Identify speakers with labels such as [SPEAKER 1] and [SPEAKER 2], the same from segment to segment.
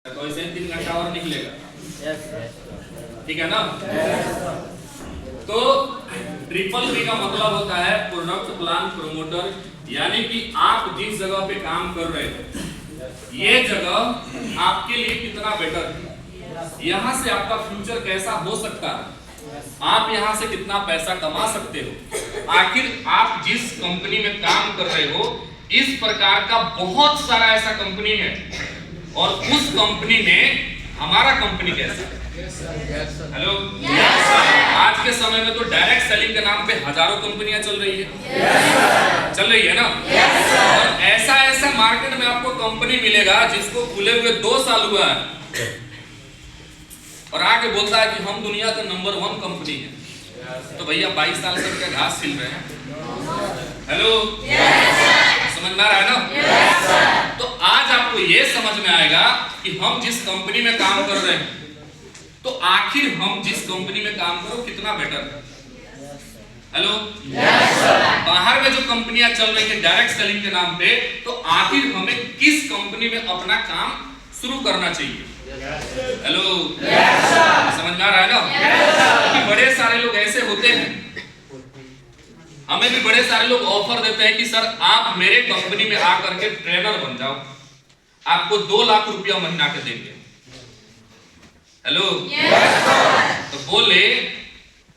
[SPEAKER 1] तो इसे 3 घंटा और निकलेगा। ठीक है ना? तो ट्रिपल पी का मतलब होता है प्रोडक्ट प्लान प्रमोटर, यानी कि आप जिस जगह पे काम कर रहे हैं ये जगह आपके लिए कितना बेटर है, यहाँ से आपका फ्यूचर कैसा हो सकता है, आप यहाँ से कितना पैसा कमा सकते हो, आखिर आप जिस कंपनी में काम कर रहे हो इस प्रकार का बहुत सारा ऐसा कंपनी है और उस कंपनी में हमारा कंपनी कैसा है। हेलो, आज के समय में तो डायरेक्ट सेलिंग के नाम पे हजारों कंपनियां चल रही है ना? और ऐसा ऐसा मार्केट में आपको कंपनी मिलेगा जिसको खुले हुए 2 साल हुआ है और आके बोलता है कि हम दुनिया का नंबर 1 कंपनी है। तो भैया 22 साल से क्या घास छिल रहे हैं? हेलो, समझ में आ रहा है ना? तो आज आपको ये समझ में आएगा कि हम जिस कंपनी में काम कर रहे हैं तो आखिर हम जिस कंपनी में काम करो कितना बेटर है। हेलो, बाहर में जो कंपनियां चल रही है डायरेक्ट सेलिंग के नाम पे, तो आखिर हमें किस कंपनी में अपना काम शुरू करना चाहिए। हेलो, समझ में आ रहा है ना? क्योंकि बड़े सारे लोग ऐसे होते हैं, हमें भी बड़े सारे लोग ऑफर देते हैं कि सर आप मेरे कंपनी में आकर के ट्रेनर बन जाओ, आपको 2 लाख रुपया महीना के देंगे। हेलो, तो बोले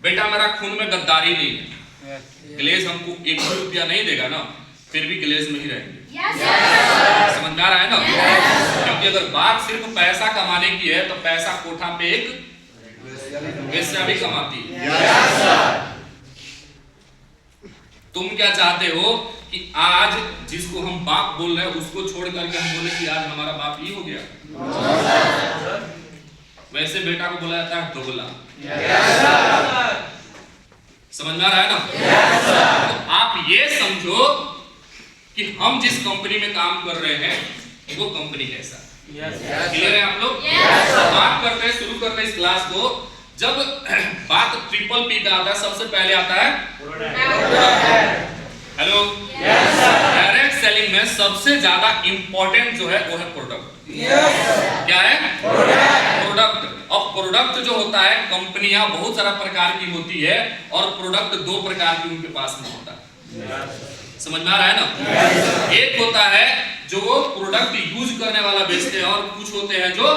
[SPEAKER 1] बेटा मेरा खून में गद्दारी नहीं है, ग्लेस हमको 1 रुपया नहीं देगा ना, फिर भी ग्लेस में ही रहेंगे। समझ में आ रहा है ना? क्योंकि अगर बात सिर्फ पैसा कमाने की है तो पैसा कोठा पे एक वेश्या भी कमाती है। तुम क्या चाहते हो कि आज जिसको हम बाप बोल रहे हैं उसको छोड़ करके हम बोले कि आज हमारा बाप ही हो गया? वैसे बेटा को बोला जाता है दोगला। समझ में आ रहा है ना? तो आप ये समझो कि हम जिस कंपनी में काम कर रहे हैं वो कंपनी कैसा है। क्लियर है आप लोग? बात करते हैं, शुरू करते हैं इस क्लास को। जब बात ट्रिपल पी का आता है सबसे पहले आता है हेलो, डायरेक्ट सेलिंग में सबसे ज्यादा इंपॉर्टेंट जो है वो है प्रोडक्ट। क्या है? प्रोडक्ट। अब प्रोडक्ट जो होता है, कंपनियां बहुत सारा प्रकार की होती है और प्रोडक्ट 2 प्रकार की उनके पास में होता है। समझ में आ रहा है ना? एक होता है जो वो प्रोडक्ट यूज करने वाला बेचते हैं और कुछ होते हैं जो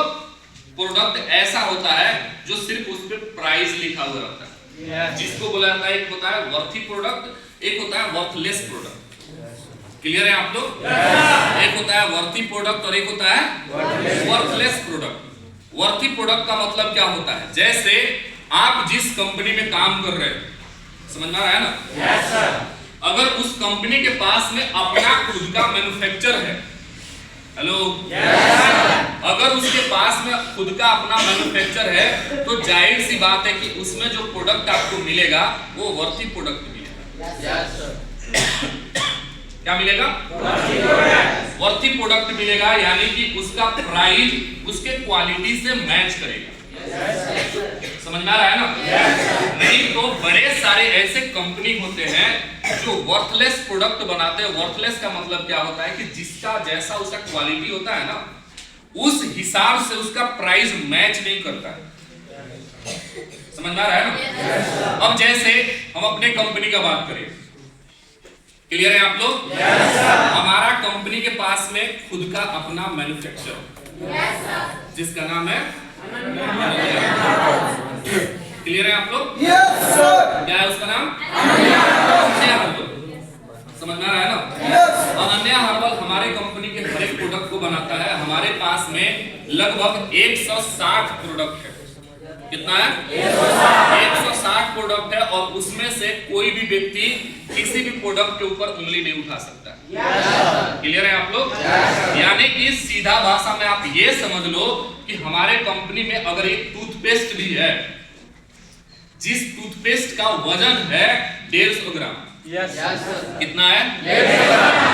[SPEAKER 1] प्रोडक्ट ऐसा होता है जो सिर्फ उस पे प्राइस लिखा हुआ रहता है, जिसको बोला जाता है, एक होता है वर्थी प्रोडक्ट, एक होता है वर्थलेस प्रोडक्ट। क्लियर है आप लोग? एक होता है वर्थी प्रोडक्ट और एक होता है वर्थलेस प्रोडक्ट। वर्थी प्रोडक्ट का मतलब क्या होता है? जैसे आप जिस कंपनी में काम कर रहे हैं, समझ में आ रहा है ना? Yes sir. अगर उस कंपनी के पास में अपना खुद का मैन्युफैक्चर है, हेलो, अगर उसके पास में खुद का अपना मैन्युफैक्चर है तो जाहिर सी बात है कि उसमें जो प्रोडक्ट आपको मिलेगा वो वर्थी प्रोडक्ट मिलेगा। क्या मिलेगा? वर्थी प्रोडक्ट मिलेगा, यानी कि उसका प्राइस उसके क्वालिटी से मैच करेगा। समझ में आ रहा है ना? नहीं तो बड़े सारे ऐसे कंपनी होते हैं जो वर्थलेस प्रोडक्ट बनाते हैं। वर्थलेस का मतलब क्या होता है कि जिसका जैसा उसका क्वालिटी होता है ना उस हिसाब से उसका प्राइस मैच नहीं करता है। समझ में आ रहा है ना? अब जैसे हम अपने कंपनी का बात करें, क्लियर है आप लोग? हमारा कंपनी के पास में खुद का अपना मैन्युफैक्चर जिसका नाम है, क्लियर है आप लोग? क्या है उसका नाम? अनन्या हर्बल। समझ में आ रहा है ना? अनन्या हर्बल हमारे कंपनी के हर एक प्रोडक्ट को बनाता है। हमारे पास में लगभग 160 प्रोडक्ट है। कितना है? 160 प्रोडक्ट है और उसमें से कोई भी व्यक्ति किसी भी प्रोडक्ट के ऊपर उंगली नहीं उठा सकता। क्लियर है आप लोग? यानी कि सीधा भाषा में आप ये समझ लो कि हमारे कंपनी में अगर एक टूथपेस्ट भी है, जिस टूथपेस्ट का वजन है 150 ग्राम, कितना है?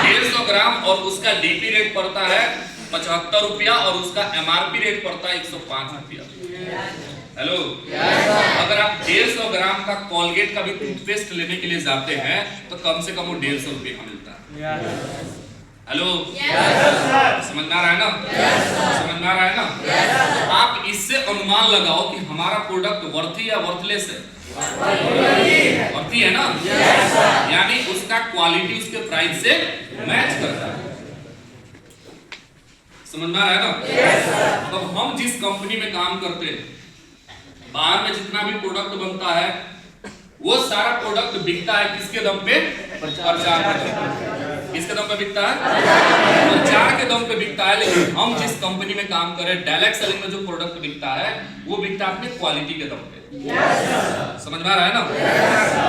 [SPEAKER 1] 150 ग्राम, और उसका डीपी रेट पड़ता है 75 रुपया और उसका एमआरपी रेट पड़ता है 105 रुपया। हेलो, अगर आप 150 ग्राम का कोलगेट का भी टूथपेस्ट लेने के लिए जाते हैं तो कम से कम वो 150 रुपये का मिलता है। हेलो, समझ में आ रहा है ना? समझ में आ रहा है ना? आप इससे अनुमान लगाओ कि हमारा प्रोडक्ट वर्थी या वर्थलेस है? वर्थी है ना? यानी उसका क्वालिटी उसके प्राइस से मैच करता है। समझ में आ रहा है ना? तो हम जिस कंपनी में काम करते हैं, बाहर में जितना भी प्रोडक्ट बनता है वो सारा प्रोडक्ट बिकता है किसके दम पे? प्रचार पे। किसके दम पे बिकता है? प्रचार के दम पे बिकता है। लेकिन हम जिस कंपनी में काम कर रहे हैं, डायरेक्ट सेलिंग में जो प्रोडक्ट बिकता है वो बिकता है अपने क्वालिटी के दम पे। समझ में आ रहा है ना?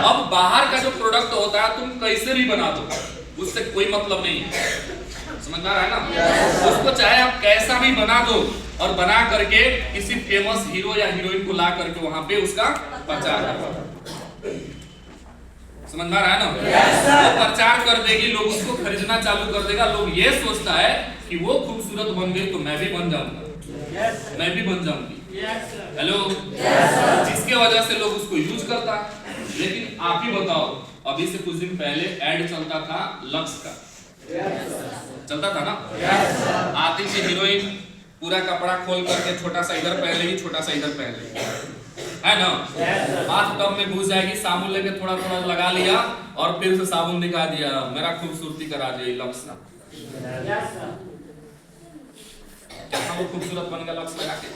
[SPEAKER 1] अब बाहर का जो प्रोडक्ट होता है तुम कैसे भी बना दो, उससे कोई मतलब नहीं है। समझ में आ रहा है ना? उसको चाहे आप कैसा भी बना दो और बना करके किसी फेमस हीरो या हीरोइन को ला करके वहां पे उसका प्रचार करवा दो। समझ में आ रहा है ना? वो प्रचार कर देगी, लोग उसको खरीदना चालू कर देगा। लोग ये सोचता है कि वो खूबसूरत बन गई तो मैं भी बन जाऊंगा, मैं भी बन जाऊंगी। हेलो, जिसके वजह से लोग उसको यूज करता है। लेकिन आप ही बताओ, अभी से कुछ दिन पहले एड चलता था लक्स का, चलता था ना? आती थी हीरोइन, पूरा कपड़ा खोल करके छोटा सा इधर पहन लेगी, छोटा सा इधर पहन लेगी, है ना? बाथ टब में घुस जाएगी, साबुन लेके थोड़ा थोड़ा लगा लिया और फिर से साबुन दिखा दिया, मेरा खूबसूरती करा दिया लक्स का। क्या वो खूबसूरत बन गया लक्स लगा के?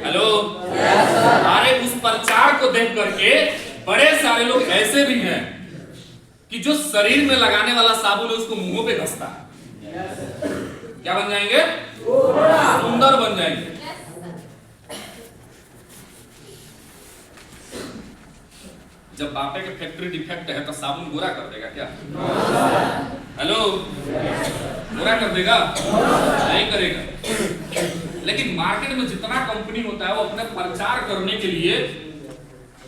[SPEAKER 1] हेलो, अरे उस प्रचार को देख करके बड़े सारे लोग ऐसे भी हैं कि जो शरीर में लगाने वाला साबुन है उसको मुंह पे घसता है। क्या बन जाएंगे? सुंदर बन जाएंगे। जब बापे के फैक्ट्री डिफेक्ट है तो साबुन गोरा कर देगा क्या? हेलो, गोरा कर देगा? नहीं करेगा। लेकिन मार्केट में जितना कंपनी होता है वो अपने प्रचार करने के लिए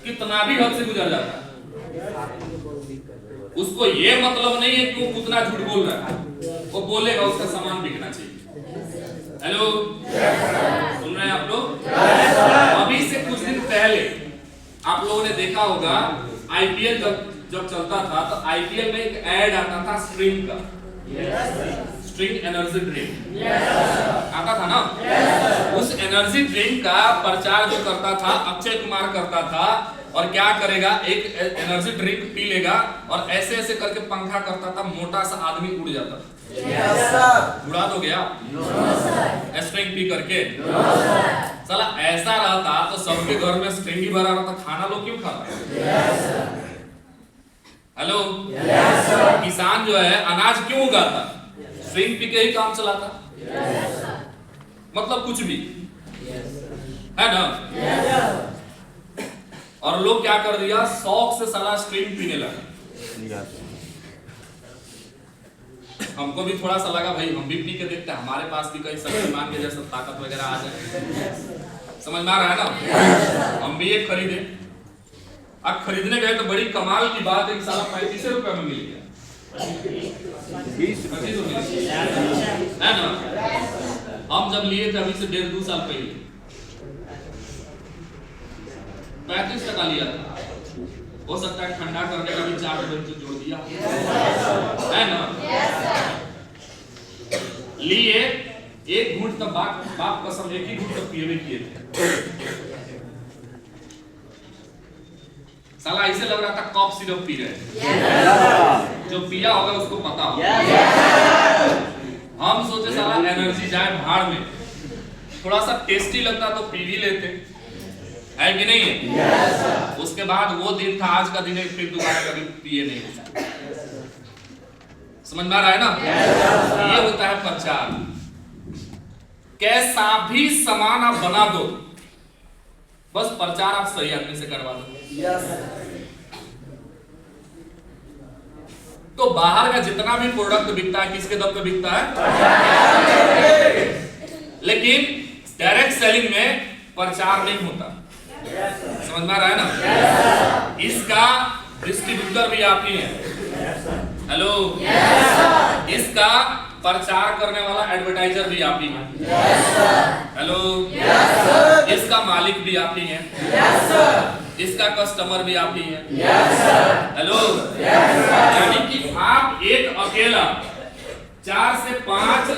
[SPEAKER 1] कितना भी हद से गुजर जाता है। उसको ये मतलब नहीं है कि वो कितना झूठ बोल रहा है, वो बोलेगा उसका सामान बिकना चाहिए। हेलो, सुन रहे हैं आप लोग? अभी से कुछ दिन पहले आप लोगों ने देखा होगा, आईपीएल जब चलता था तो आईपीएल में एक ऐड आता था स्ट्रिंग का, स्ट्रिंग एनर्जी ड्रिंक आता था ना? उस एनर्जी ड्रिंक का प्रचार जो करता था अक्षय कुमार करता था। और क्या करेगा, एक एनर्जी ड्रिंक पी लेगा और ऐसे ऐसे करके पंखा करता था, मोटा सा आदमी उड़ जाता था। उड़ा तो गया स्ट्रिंग पी करके? साला ऐसा रहता तो सबके घर में स्ट्रिंग ही भरा रहता, खाना लोग क्यों खाता? हेलो, किसान जो है अनाज क्यों उगाता? स्ट्रिंग पी के ही काम चलाता। मतलब कुछ भी है ना? और लोग क्या कर दिया, शौक से साला स्ट्रिंग पीने लगा। हमको भी थोड़ा सा लगा भाई हम भी पी के देखते हैं, हमारे पास भी कहीं शक्तिमान के जैसा ताकत वगैरह आ जाए। समझ में आ रहा है ना? हम भी एक खरीदे। अब खरीदने गए तो बड़ी कमाल की बात है कि साला 35 रुपए में मिल गया, 20 है ना? हम जब लिए थे अभी से 1.5-2 साल पहले 35 टका लिया था। हो सकता है ठंडा करने का भी 4 रुपए जोड़ दिया, है ना? लिए एक घूंट तब बाप कसम एक ही घूंट तब पिए किए थे। साला ऐसे लग रहा था कॉफ सिरप पी रहे। जो पिया होगा उसको पता होगा। हम सोचे साला एनर्जी जाए भाड़ में, थोड़ा सा टेस्टी लगता तो पी भी लेते, है कि नहीं है? उसके बाद वो दिन था, आज का दिन है, फिर दोबारा कभी पिए नहीं। समझ में आ रहा है ना? ये होता है प्रचार। कैसा भी सामान आप बना दो, बस प्रचार आप सही आदमी से करवा दो। तो बाहर का जितना भी प्रोडक्ट बिकता है किसके दम पे बिकता है? लेकिन डायरेक्ट सेलिंग में प्रचार नहीं होता। समझ में आ रहा है ना? इसका डिस्ट्रीब्यूटर भी आप ही है। हेलो, इसका प्रचार करने वाला एडवर्टाइजर भी आप ही है। हेलो, इसका मालिक भी आप ही है। इसका कस्टमर भी आप ही है। हेलो, यानी कि आप एक अकेला 4 से 5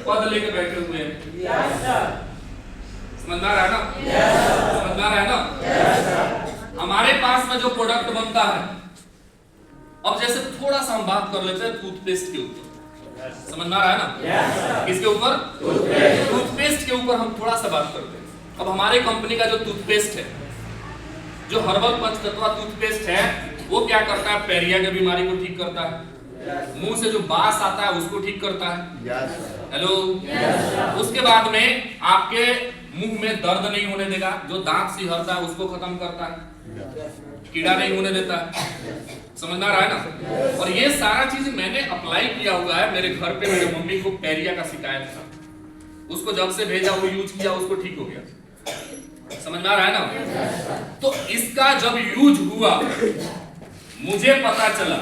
[SPEAKER 1] पद लेके बैठे हुए हैं। समझ में आ रहा है ना? समझ में आ रहा है ना? हमारे पास में जो प्रोडक्ट बनता है, अब जैसे थोड़ा सा हम बात कर लेते हैं टूथपेस्ट के ऊपर। समझ में आ रहा है ना? किसके ऊपर? टूथपेस्ट के ऊपर हम थोड़ा सा बात करते हैं। अब हमारे कंपनी का जो टूथपेस्ट है, जो हर्बल पंचतत्व टूथपेस्ट है, वो क्या करता है? पैरिया की बीमारी को ठीक करता है, मुंह से जो बास आता है उसको ठीक करता है। हेलो। उसके बाद में आपके मुंह में दर्द नहीं होने देगा, जो दांत सिहरता है उसको खत्म करता है, कीड़ा नहीं होने देता है। समझ में आ रहा है ना? और ये सारा चीज मैंने अप्लाई किया हुआ है। मेरे घर पे मेरे मम्मी को पैरिया का शिकायत था, उसको जब से भेजा वो यूज किया, उसको ठीक हो गया। समझ में आ रहा है ना? तो इसका जब यूज हुआ, मुझे पता चला,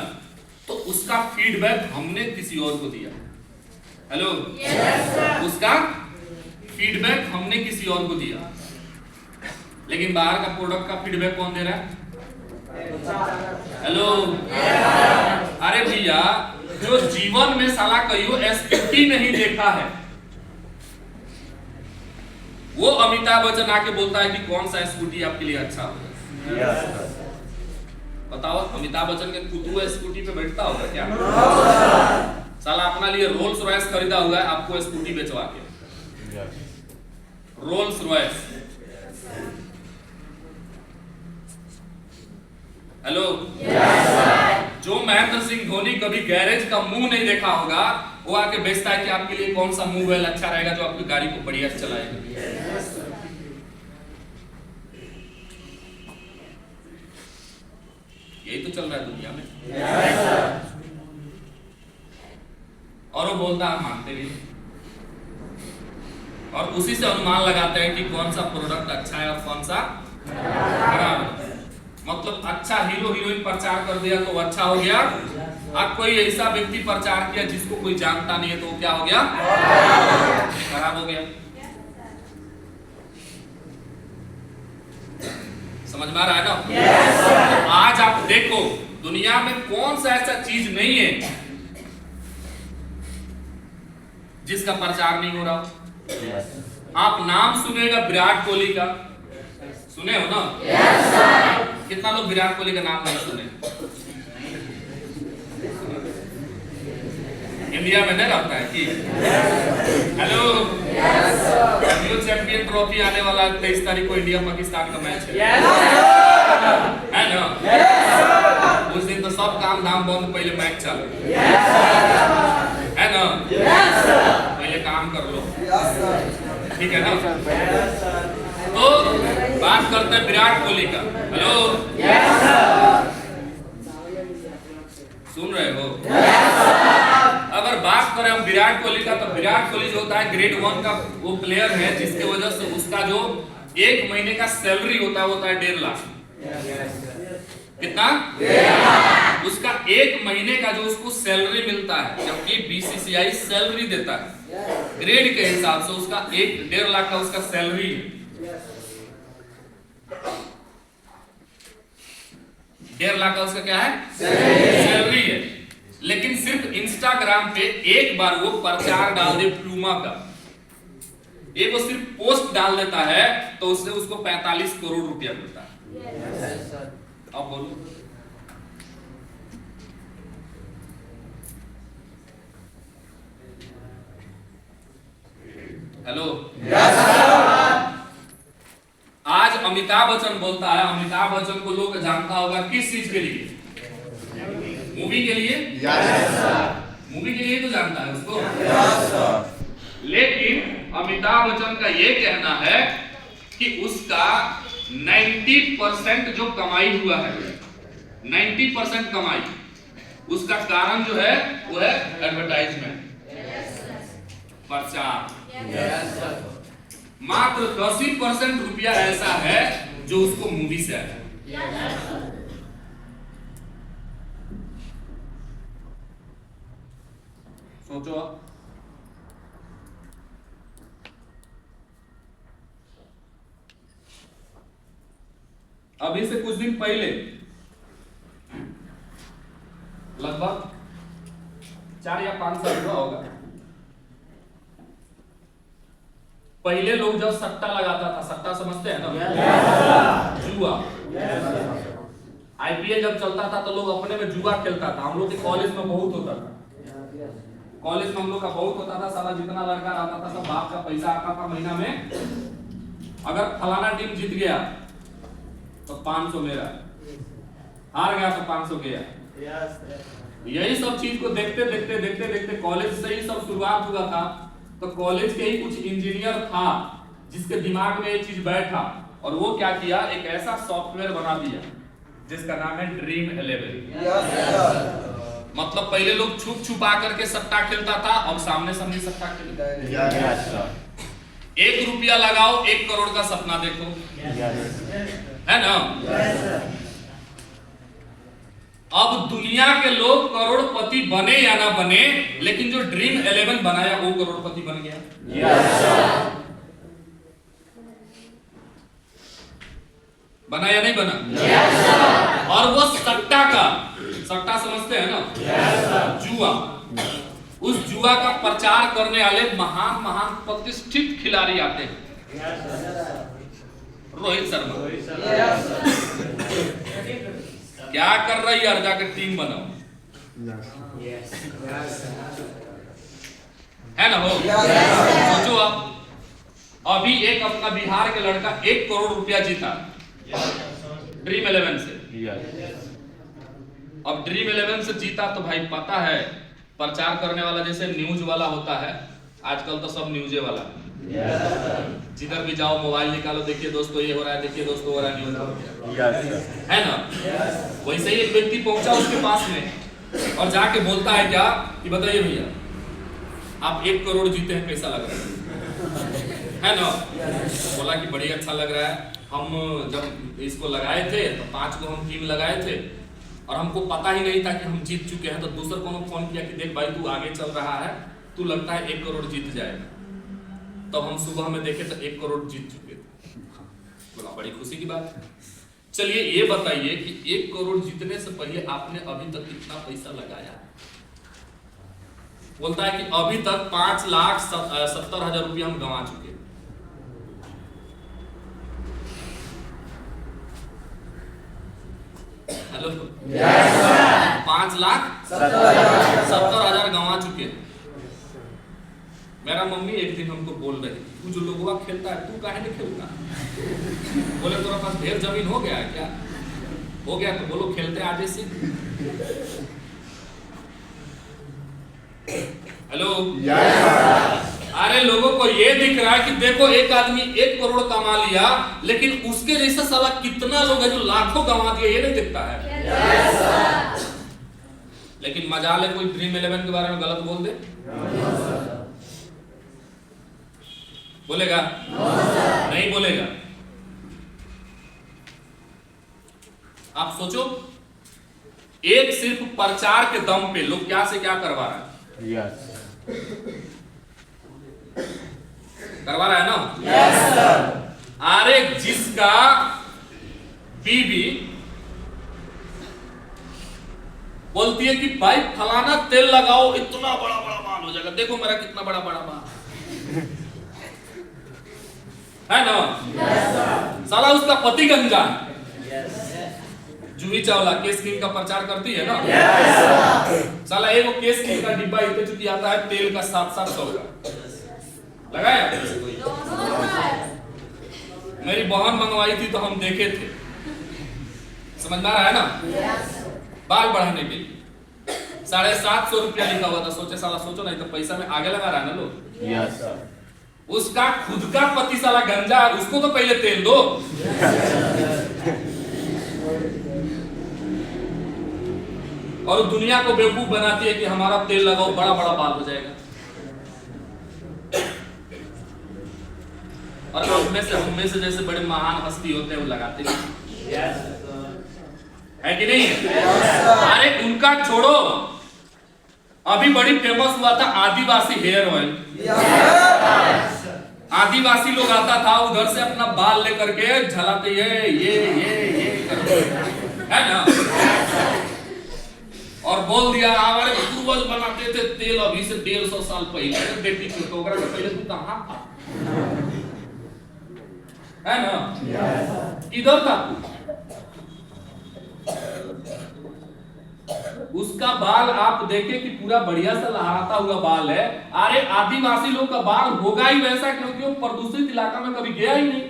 [SPEAKER 1] तो उसका फीडबैक हमने किसी और को दिया। हेलो। उसका फीडबैक हमने किसी और को दिया, लेकिन बाहर का प्रोडक्ट का फीडबैक कौन दे रहा है? हेलो। अरे भैया, जो जीवन में साला कहियो एसपीटी नहीं देखा है, वो अमिताभ बच्चन आके बोलता है कि कौन सा स्कूटी आपके लिए अच्छा होगा। बताओ, अमिताभ बच्चन के कुतु स्कूटी पे बैठता होगा क्या? साला अपना लिए रोल्स रॉयस खरीदा हुआ है, आपको स्कूटी बेचवा के। Rolls Royce. हेलो। जो महेंद्र सिंह धोनी कभी गैरेज का मुंह नहीं देखा होगा, वो आके बेचता है कि आपके लिए कौन सा मूव वेल अच्छा रहेगा जो आपकी गाड़ी को बढ़िया से चलाएगा। यही तो चल रहा है दुनिया में। और वो बोलता है, मानते भी, और उसी से अनुमान लगाते हैं कि कौन सा प्रोडक्ट अच्छा है और कौन सा खराब है। मतलब अच्छा हीरो हीरोइन प्रचार कर दिया तो अच्छा हो गया, अब कोई ऐसा व्यक्ति प्रचार किया जिसको कोई जानता नहीं है तो क्या हो गया? खराब हो गया। समझ में आ रहा है ना? तो आज आप देखो, दुनिया में कौन सा ऐसा चीज नहीं है जिसका प्रचार नहीं हो रहा। आप नाम सुनेगा विराट कोहली का, सुने हो ना? कितना लोग विराट कोहली का नाम नहीं सुने? इंडिया में नहीं रहता है कि? हेलो। न्यू चैंपियन ट्रॉफी आने वाला 23 तारीख को इंडिया पाकिस्तान का मैच है ना? उस दिन तो सब काम धाम बंद, पहले मैच चालू है ना? पहले काम कर लो, ठीक है ना? तो बात करते हैं विराट कोहली का। हेलो। सुन रहे हो? अगर बात करें हम विराट कोहली का, तो विराट कोहली जो होता है ग्रेड 1 का वो प्लेयर है, जिसके वजह से उसका जो 1 महीने का सैलरी होता है 1.5 लाख। कितना? 1.5 लाख। उसका 1 महीने का जो उसको सैलरी मिलता है, जबकि बीसीसीआई सैलरी देता है ग्रेड के हिसाब से, उसका 1.5 लाख का उसका सैलरी है। 1.5 लाख का उसका क्या है? सैलरी है। लेकिन सिर्फ इंस्टाग्राम पे एक बार वो प्रचार डाल दे प्यूमा का, एक वो सिर्फ पोस्ट डाल देता है तो उससे उसको 45 करोड़ रुपया मिलता है। अब बोलो, हेलो। आज अमिताभ बच्चन बोलता है, अमिताभ बच्चन को लोग जानता होगा किस चीज के लिए? मूवी के लिए। मूवी के लिए तो जानता है उसको। लेकिन अमिताभ बच्चन का ये कहना है कि उसका 90% जो कमाई हुआ है, 90% कमाई, उसका कारण जो है वो है एडवर्टाइजमेंट, प्रचार। मात्र 10% रुपया ऐसा है जो उसको मूवी से आया। सोचो आप, अभी से कुछ दिन पहले, लगभग 4 या 5 साल हुआ होगा, पहले लोग जब सट्टा लगाता था, सट्टा समझते हैं ना, जुआ, आईपीएल जब चलता था तो लोग अपने में जुआ खेलता था। हम लोग के कॉलेज में बहुत होता था, कॉलेज में हम लोग का बहुत होता था। साला जितना लड़का रहता था सब बाप का पैसा आता था महीना में, अगर फलाना टीम जीत गया तो 500 मेरा, हार गया तो 500 गया। यही सब चीज को देखते देखते देखते देखते कॉलेज से ही सब शुरुआत हुआ था। तो कॉलेज के ही कुछ इंजीनियर था जिसके दिमाग में ये चीज बैठा, और वो क्या किया, एक ऐसा सॉफ्टवेयर बना दिया जिसका नाम है ड्रीम 11। मतलब पहले लोग छुप छुपा करके सट्टा खेलता था, अब सामने सामने सट्टा खेलता। 1 रुपया लगाओ 1 करोड़ का सपना देखो, है ना। अब दुनिया के लोग करोड़पति बने या ना बने, लेकिन जो ड्रीम 11 बनाया वो करोड़पति बन गया। बना या नहीं बना? और वो सट्टा का, सट्टा समझते हैं ना, जुआ, उस जुआ का प्रचार करने वाले महान महान प्रतिष्ठित खिलाड़ी आते हैं। रोहित शर्मा क्या कर रही है, जाकर टीम बनाओ, है ना। हो सोचो आप, अभी एक अपना बिहार के लड़का 1 करोड़ रुपया जीता ड्रीम 11 से। अब ड्रीम 11 से जीता तो भाई पता है, प्रचार करने वाला जैसे न्यूज वाला होता है, आजकल तो सब न्यूज़े वाला है। जिधर भी जाओ मोबाइल निकालो, देखिए दोस्तों ये हो रहा है, देखिए दोस्तों हो रहा है, न्यूज हो गया, है ना। वैसे ही एक व्यक्ति पहुंचा उसके पास में और जाके बोलता है क्या कि बताइए भैया आप 1 करोड़ जीते हैं, कैसा लग रहा है ना। बोला कि बड़ी अच्छा लग रहा है, हम जब इसको लगाए थे तो 5 को हम टीम लगाए थे और हमको पता ही नहीं था कि हम जीत चुके हैं। तो दूसरे को फोन किया कि देख भाई तू आगे चल रहा है, तू लगता है 1 करोड़ जीत जाएगा। तब हम सुबह में देखे तो 1 करोड़ जीत चुके थे। बोला बड़ी खुशी की बात है। चलिए ये बताइए कि 1 करोड़ जीतने से पहले आपने अभी तक कितना पैसा लगाया? बोलता है कि अभी तक 5,70,000 रुपया हम गंवा चुके। हेलो, 5,70,000 गंवा चुके। मेरा मम्मी एक दिन हमको बोल रही, तू जो लोगों का खेलता है तू काहे नहीं खेलता? बोले तेरा पास ढेर जमीन हो गया है क्या? हो गया तो बोलो खेलते आगे से। हेलो, अरे लोगों को ये दिख रहा है कि देखो एक आदमी 1 करोड़ कमा लिया, लेकिन उसके जैसा साला कितना लोग है जो लाखों कमा दिए, ये नहीं दिखता है। लेकिन मजाल है कोई ड्रीम 11 के बारे में गलत बोल दे, बोलेगा? नहीं बोलेगा। आप सोचो, एक सिर्फ प्रचार के दम पे लोग क्या से क्या करवा रहा है। करवा रहा है ना। अरे जिसका बीबी बोलती है कि भाई फलाना तेल लगाओ इतना बड़ा बड़ा बाल हो जाएगा, देखो मेरा कितना बड़ा बड़ा बाल है ना। साला उसका पति गंजा जूही चावला केस किंग का प्रचार करती है ना। साला एक केस किंग का डिब्बा इतने चुकी आता है तेल का 700 का लगाया। मेरी बहन मंगवाई थी तो हम देखे थे, समझ में आ रहा है ना। बाल बढ़ाने के लिए 750 रुपया लिखा हुआ था। सोचे साला, सोचो नहीं तो पैसा में आगे लगा रहा है ना लोग। उसका खुद का पति साला गंजा, उसको तो पहले तेल दो। और दुनिया को बेवकूफ बनाती है कि हमारा तेल लगाओ बड़ा बड़ा बाल हो जाएगा। और हम में से जैसे बड़े महान हस्ती होते हैं वो लगाते है कि नहीं? अरे उनका छोड़ो, अभी बड़ी फेमस हुआ था आदिवासी हेयर ऑयल। आदिवासी लोग आता था उधर से अपना बाल लेकर के झलाते ये है ना, और बोल दिया हमारे पूर्वज बनाते थे तेल अभी से 150 साल पहले। बेटी तो पहले तू कहां था? है ना? किधर था? उसका बाल आप देखे कि पूरा बढ़िया सा लहराता हुआ बाल है। अरे आदिवासी लोग का बाल होगा ही वैसा क्योंकि वो प्रदूषित इलाका में कभी गया ही नहीं।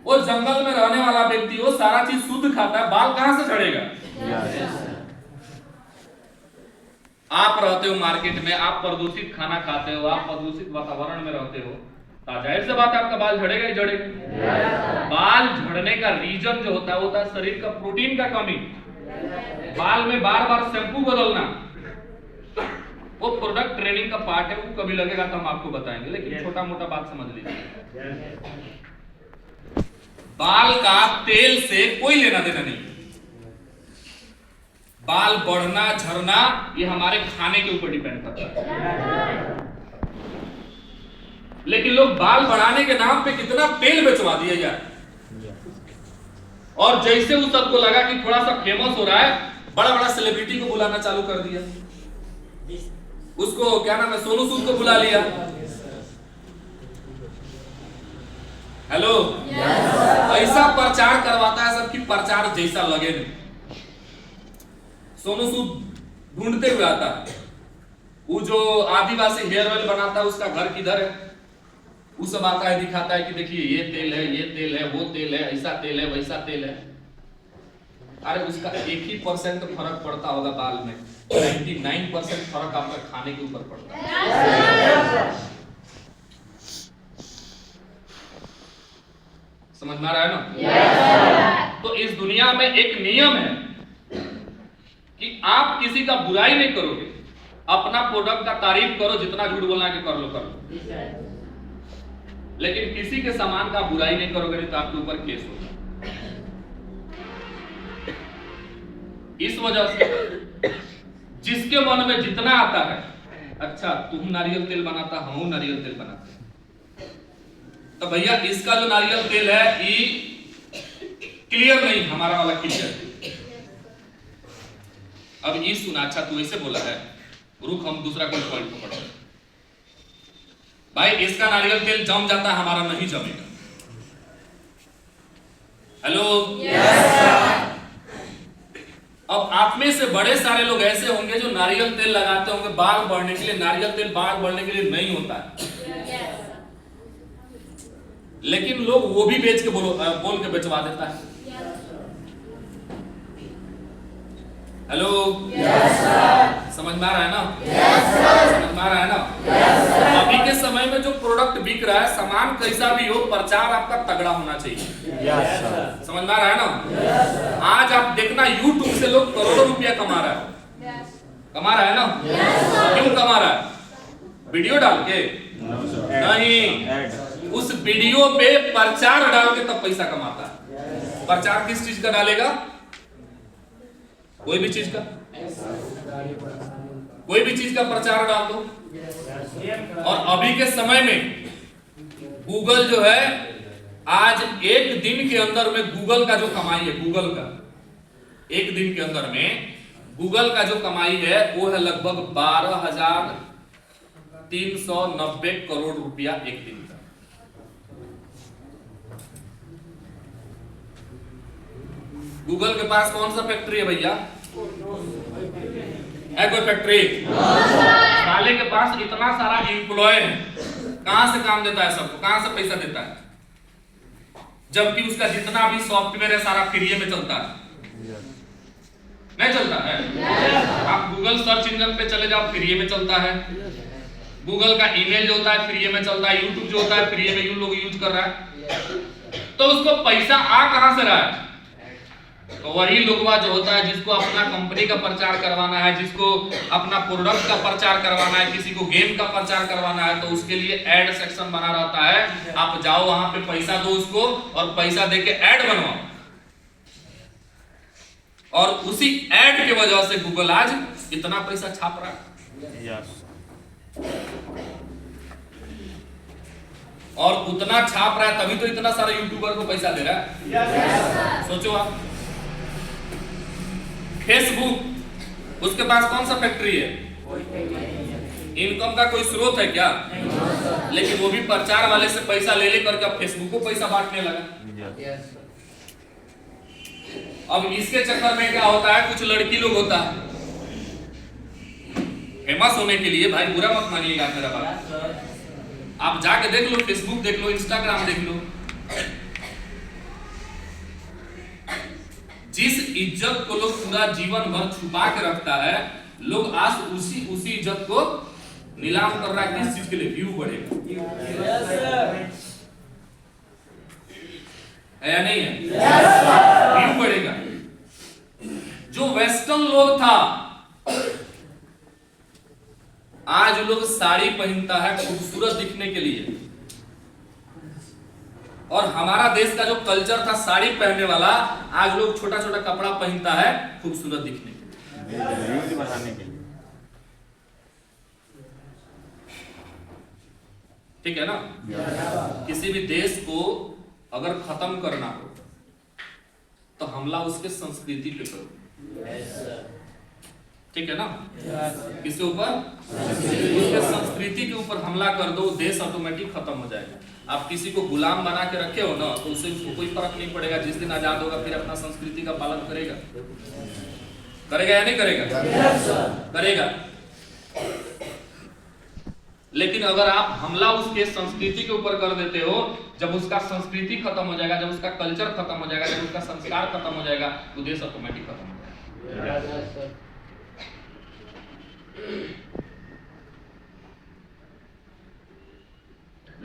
[SPEAKER 1] वो जंगल में रहने वाला व्यक्ति वो सारा चीज शुद्ध खाता है, बाल कहां से झड़ेगा? आप रहते हो मार्केट में, आप प्रदूषित खाना खाते हो, आप प्रदूषित वातावरण में रहते हो, जाहिर सी बात है आपका बाल झड़ेगा ही झड़ेगा। बाल झड़ने का रीजन जो होता है शरीर का प्रोटीन का कमी। बाल में बार बार शैम्पू बदलना वो प्रोडक्ट ट्रेनिंग का पार्ट है, वो कभी लगेगा तो हम आपको बताएंगे, लेकिन छोटा मोटा बात समझ लीजिए। बाल का तेल से कोई लेना देना नहीं। बाल बढ़ना झड़ना ये हमारे खाने के ऊपर डिपेंड करता है। लेकिन लोग बाल बढ़ाने के नाम पे कितना तेल बेचवा दिए यार। और जैसे उस सबको लगा कि थोड़ा सा फेमस हो रहा है, बड़ा बड़ा सेलिब्रिटी को बुलाना चालू कर दिया। उसको क्या नाम है, सोनू सूद को बुला लिया। हेलो, ऐसा प्रचार करवाता है सबकी प्रचार जैसा लगे नहीं। सोनू सूद ढूंढते हुए आता है। वो जो आदिवासी हेयर ऑयल बनाता है उसका घर किधर है, वो सब आता है, दिखाता है कि देखिए ये तेल है, ये तेल है, वो तेल है, ऐसा तेल है, वैसा तेल है। अरे उसका 1% फर्क पड़ता होगा बाल में, 99% फर्क आपका खाने के ऊपर पड़ता है। समझ में आ रहा है ना? तो इस दुनिया में एक नियम है कि आप किसी का बुराई नहीं करोगे, अपना प्रोडक्ट का तारीफ करो, जितना झूठ बोलना के कर लो। लेकिन किसी के सामान का बुराई नहीं करोगे नहीं तो आपके ऊपर केस होगा। इस वजह से जिसके मन में जितना आता है, अच्छा तुम नारियल तेल बनाता, हम नारियल तेल बनाते, तो भैया इसका जो नारियल तेल है ये क्लियर नहीं, हमारा वाला क्लियर। अब ये सुना, अच्छा तू ऐसे बोला है, रुक हम दूसरा कोई पॉइंट पकड़ते हैं। भाई इसका नारियल तेल जम जाता है, हमारा नहीं जमेगा। हेलो, अब आप में से बड़े सारे लोग ऐसे होंगे जो नारियल तेल लगाते होंगे बाल बढ़ने के लिए। नारियल तेल बाल बढ़ने के लिए नहीं होता है, लेकिन लोग वो भी बेच के बोल के बेचवा देता है। हेलो, समझ में आ रहा है ना? समझ में आ रहा है ना? अभी के समय में जो प्रोडक्ट बिक रहा है, सामान कैसा भी हो, प्रचार आपका तगड़ा होना चाहिए। समझ में आ रहा है ना? आज आप देखना YouTube से लोग करोड़ों रुपया कमा रहा है। कमा रहा है ना? क्यों कमा रहा है? वीडियो डाल के नहीं, उस वीडियो पे प्रचार डाल के तब पैसा कमाता है। प्रचार किस चीज का डालेगा? कोई भी चीज का, कोई भी चीज का प्रचार डाल दो। और अभी के समय में गूगल जो है, आज एक दिन के अंदर में गूगल का जो कमाई है, गूगल का एक दिन के अंदर में गूगल का जो कमाई है वो है लगभग 12,390 करोड़ रुपया एक दिन का। गूगल के पास कौन सा फैक्ट्री है भैया? है कोई फैक्ट्री? साले के पास इतना सारा एम्प्लॉय है, कहां से काम देता है सबको, कहां से पैसा देता है? जबकि उसका जितना भी सॉफ्टवेयर है सारा फ्री में चलता है, नहीं चलता है? आप गूगल सर्च इंजन पे चले जाओ, फ्री में चलता है। गूगल का ईमेल जो होता है फ्री में चलता है, यूट्यूब जो होता है फ्री में लोग यूज कर रहा है। तो उसको पैसा आ कहां से रहा है? तो वही लोगवा जो होता है जिसको अपना कंपनी का प्रचार करवाना है, जिसको अपना प्रोडक्ट का प्रचार करवाना है, किसी को गेम का प्रचार करवाना है, तो उसके लिए एड सेक्शन बना रहता है। आप जाओ वहां पे पैसा दो उसको और पैसा देके एड बनवाओ, और उसी एड की वजह से गूगल आज इतना पैसा छाप रहा है। और उतना छाप रहा है तभी तो इतना सारा यूट्यूबर को पैसा दे रहा है। सोचो आप, फेसबुक, उसके पास कौन सा फैक्ट्री है? इनकम का कोई स्रोत है क्या? लेकिन वो भी प्रचार वाले से पैसा ले लेकर के अब फेसबुक को पैसा बांटने लगा। अब इसके चक्कर में क्या होता है, कुछ लड़की लोग होता है फेमस होने के लिए, भाई बुरा मत मानिएगा मेरा बात, आप जाके देख लो, फेसबुक देख लो, इंस्टाग्राम देख लो, जिस इज्जत को लोग पूरा जीवन भर छुपा के रखता है, लोग आज उसी इज्जत को नीलाम कर रहा है। किस चीज के लिए? व्यू बढ़ेगा, है या नहीं है? व्यू बढ़ेगा। जो वेस्टर्न लोग था, आज लोग साड़ी पहनता है खूबसूरत दिखने के लिए, और हमारा देश का जो कल्चर था साड़ी पहनने वाला, आज लोग छोटा छोटा कपड़ा पहनता है खूबसूरत दिखने के लिए, बढ़ाने के लिए। ठीक है ना? किसी भी देश को अगर खत्म करना हो तो हमला उसके संस्कृति पे करो। ठीक है ना? किसके ऊपर? उसके संस्कृति के ऊपर हमला कर दो, देश ऑटोमेटिक खत्म हो जाएगा। आप किसी को गुलाम बना के रखे हो ना, तो उससे कोई फर्क नहीं पड़ेगा। जिस दिन आजाद होगा फिर अपना संस्कृति का पालन करेगा, करेगा या नहीं करेगा? करेगा। लेकिन अगर आप हमला उसके संस्कृति के ऊपर कर देते हो, जब उसका संस्कृति खत्म हो जाएगा, जब उसका कल्चर खत्म हो जाएगा, जब उसका संस्कार खत्म हो जाएगा, तो देश ऑटोमेटिक खत्म हो जाएगा।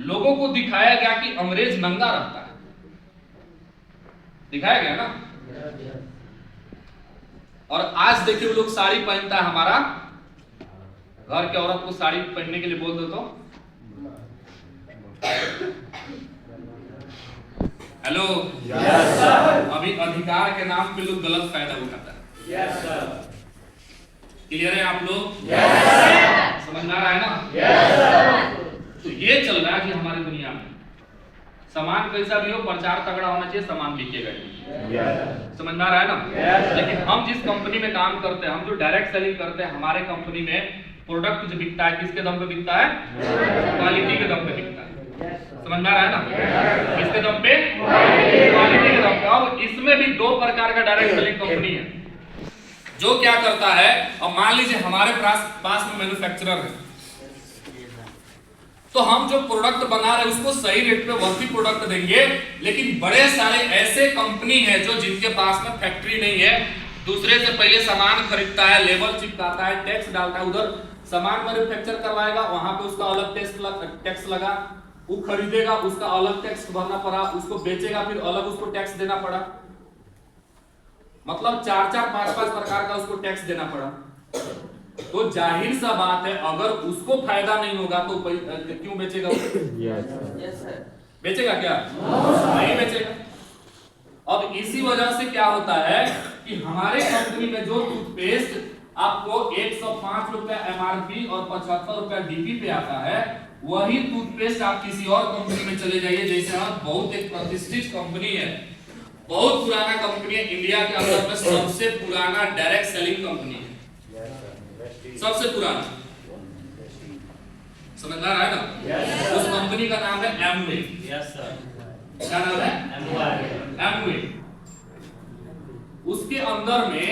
[SPEAKER 1] लोगों को दिखाया गया कि अंग्रेज नंगा रहता है, दिखाया गया ना। और आज देखिए वो लोग साड़ी पहनता है, हमारा घर के औरत को साड़ी पहनने के लिए बोल दो तो हेलो, यस सर। अभी अधिकार के नाम पे लोग गलत फायदा उठाता है। Yes sir. क्लियर है आप लोग? Yes sir. समझ में आ रहा है ना? Yes sir. तो ये चल रहा है कि हमारी दुनिया में सामान कैसा भी हो, प्रचार तगड़ा होना चाहिए, सामान बिकेगा। समझ में आ रहा है ना? लेकिन हम जिस कंपनी में काम करते हैं, हम जो डायरेक्ट सेलिंग करते हैं, हमारे कंपनी में प्रोडक्ट जो बिकता है किसके दम पे बिकता है? क्वालिटी के दम पे बिकता है। समझ में आ रहा है ना? किसके दम पे? क्वालिटी के दम पे। अब इसमें भी दो प्रकार का डायरेक्ट सेलिंग कंपनी है। जो क्या करता है, अब मान लीजिए हमारे पास में मैन्युफैक्चरर है, तो हम जो प्रोडक्ट बना रहे हैं उसको सही रेट पे वही प्रोडक्ट देंगे। लेकिन बड़े सारे ऐसे कंपनी है जो जिनके पास में फैक्ट्री नहीं है, दूसरे से पहले सामान खरीदता है, लेबल चिपकाता है, टैक्स डालता है, उधर सामान मैन्युफैक्चर करवाएगा, वहां पे उसका अलग टैक्स लगा, वो खरीदेगा, उसका अलग टैक्स भरना पड़ा, उसको बेचेगा, फिर अलग उसको टैक्स देना पड़ा। मतलब 4-4, 5-5 प्रकार का उसको टैक्स देना पड़ा। तो जाहिर सा बात है, अगर उसको फायदा नहीं होगा तो क्यों बेचेगा? बेचेगा क्या? नहीं बेचेगा। अब इसी वजह से क्या होता है कि हमारे कंपनी में जो टूथपेस्ट आपको 105 रुपया एमआरपी और 75 रुपया डीपी पे आता है, वही टूथपेस्ट आप किसी और कंपनी में चले जाइए, जैसे हम बहुत एक प्रतिष्ठित कंपनी है, बहुत पुराना कंपनी है, इंडिया के अंदर में सबसे पुराना डायरेक्ट सेलिंग कंपनी है, सबसे पुराना। समझ में आ रहा है ना? उस कंपनी का नाम है एमवे। Yes sir. क्या नाम है? एमवे। उसके अंदर में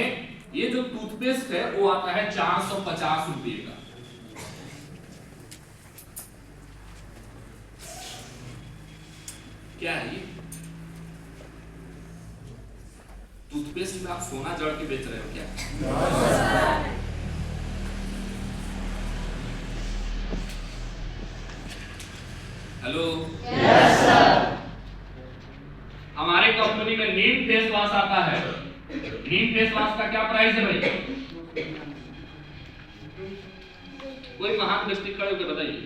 [SPEAKER 1] ये जो टूथपेस्ट है वो आता है 450 रुपये का। क्या है ये? टूथपेस्ट में आप सोना जड़ के बेच रहे हो क्या? Hello, yes sir. हमारे कंपनी में नीम फेस वॉश आता है। नीम फेस वॉश का क्या प्राइस है भाई? कोई महान व्यक्ति खड़े होकर बताइए,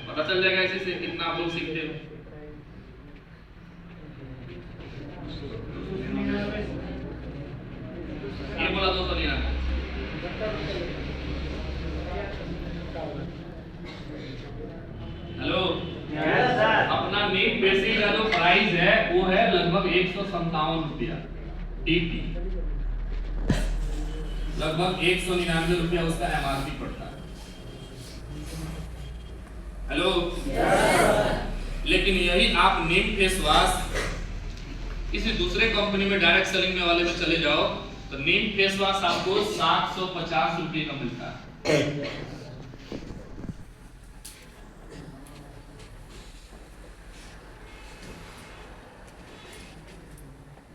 [SPEAKER 1] पता चल जाएगा ऐसे से कितना आप लोग सीखते हो। ये बोला 299। हेलो, अपना नीम बेसिक का जो प्राइस है वो है लगभग 157 रुपया डीपी, लगभग 199 रुपया उसका एमआरपी पड़ता है। हेलो, लेकिन यही आप नीम फेस वॉश किसी दूसरे कंपनी में डायरेक्ट सेलिंग में वाले में चले जाओ तो नीम फेस वॉश आपको 750 रुपये का मिलता है।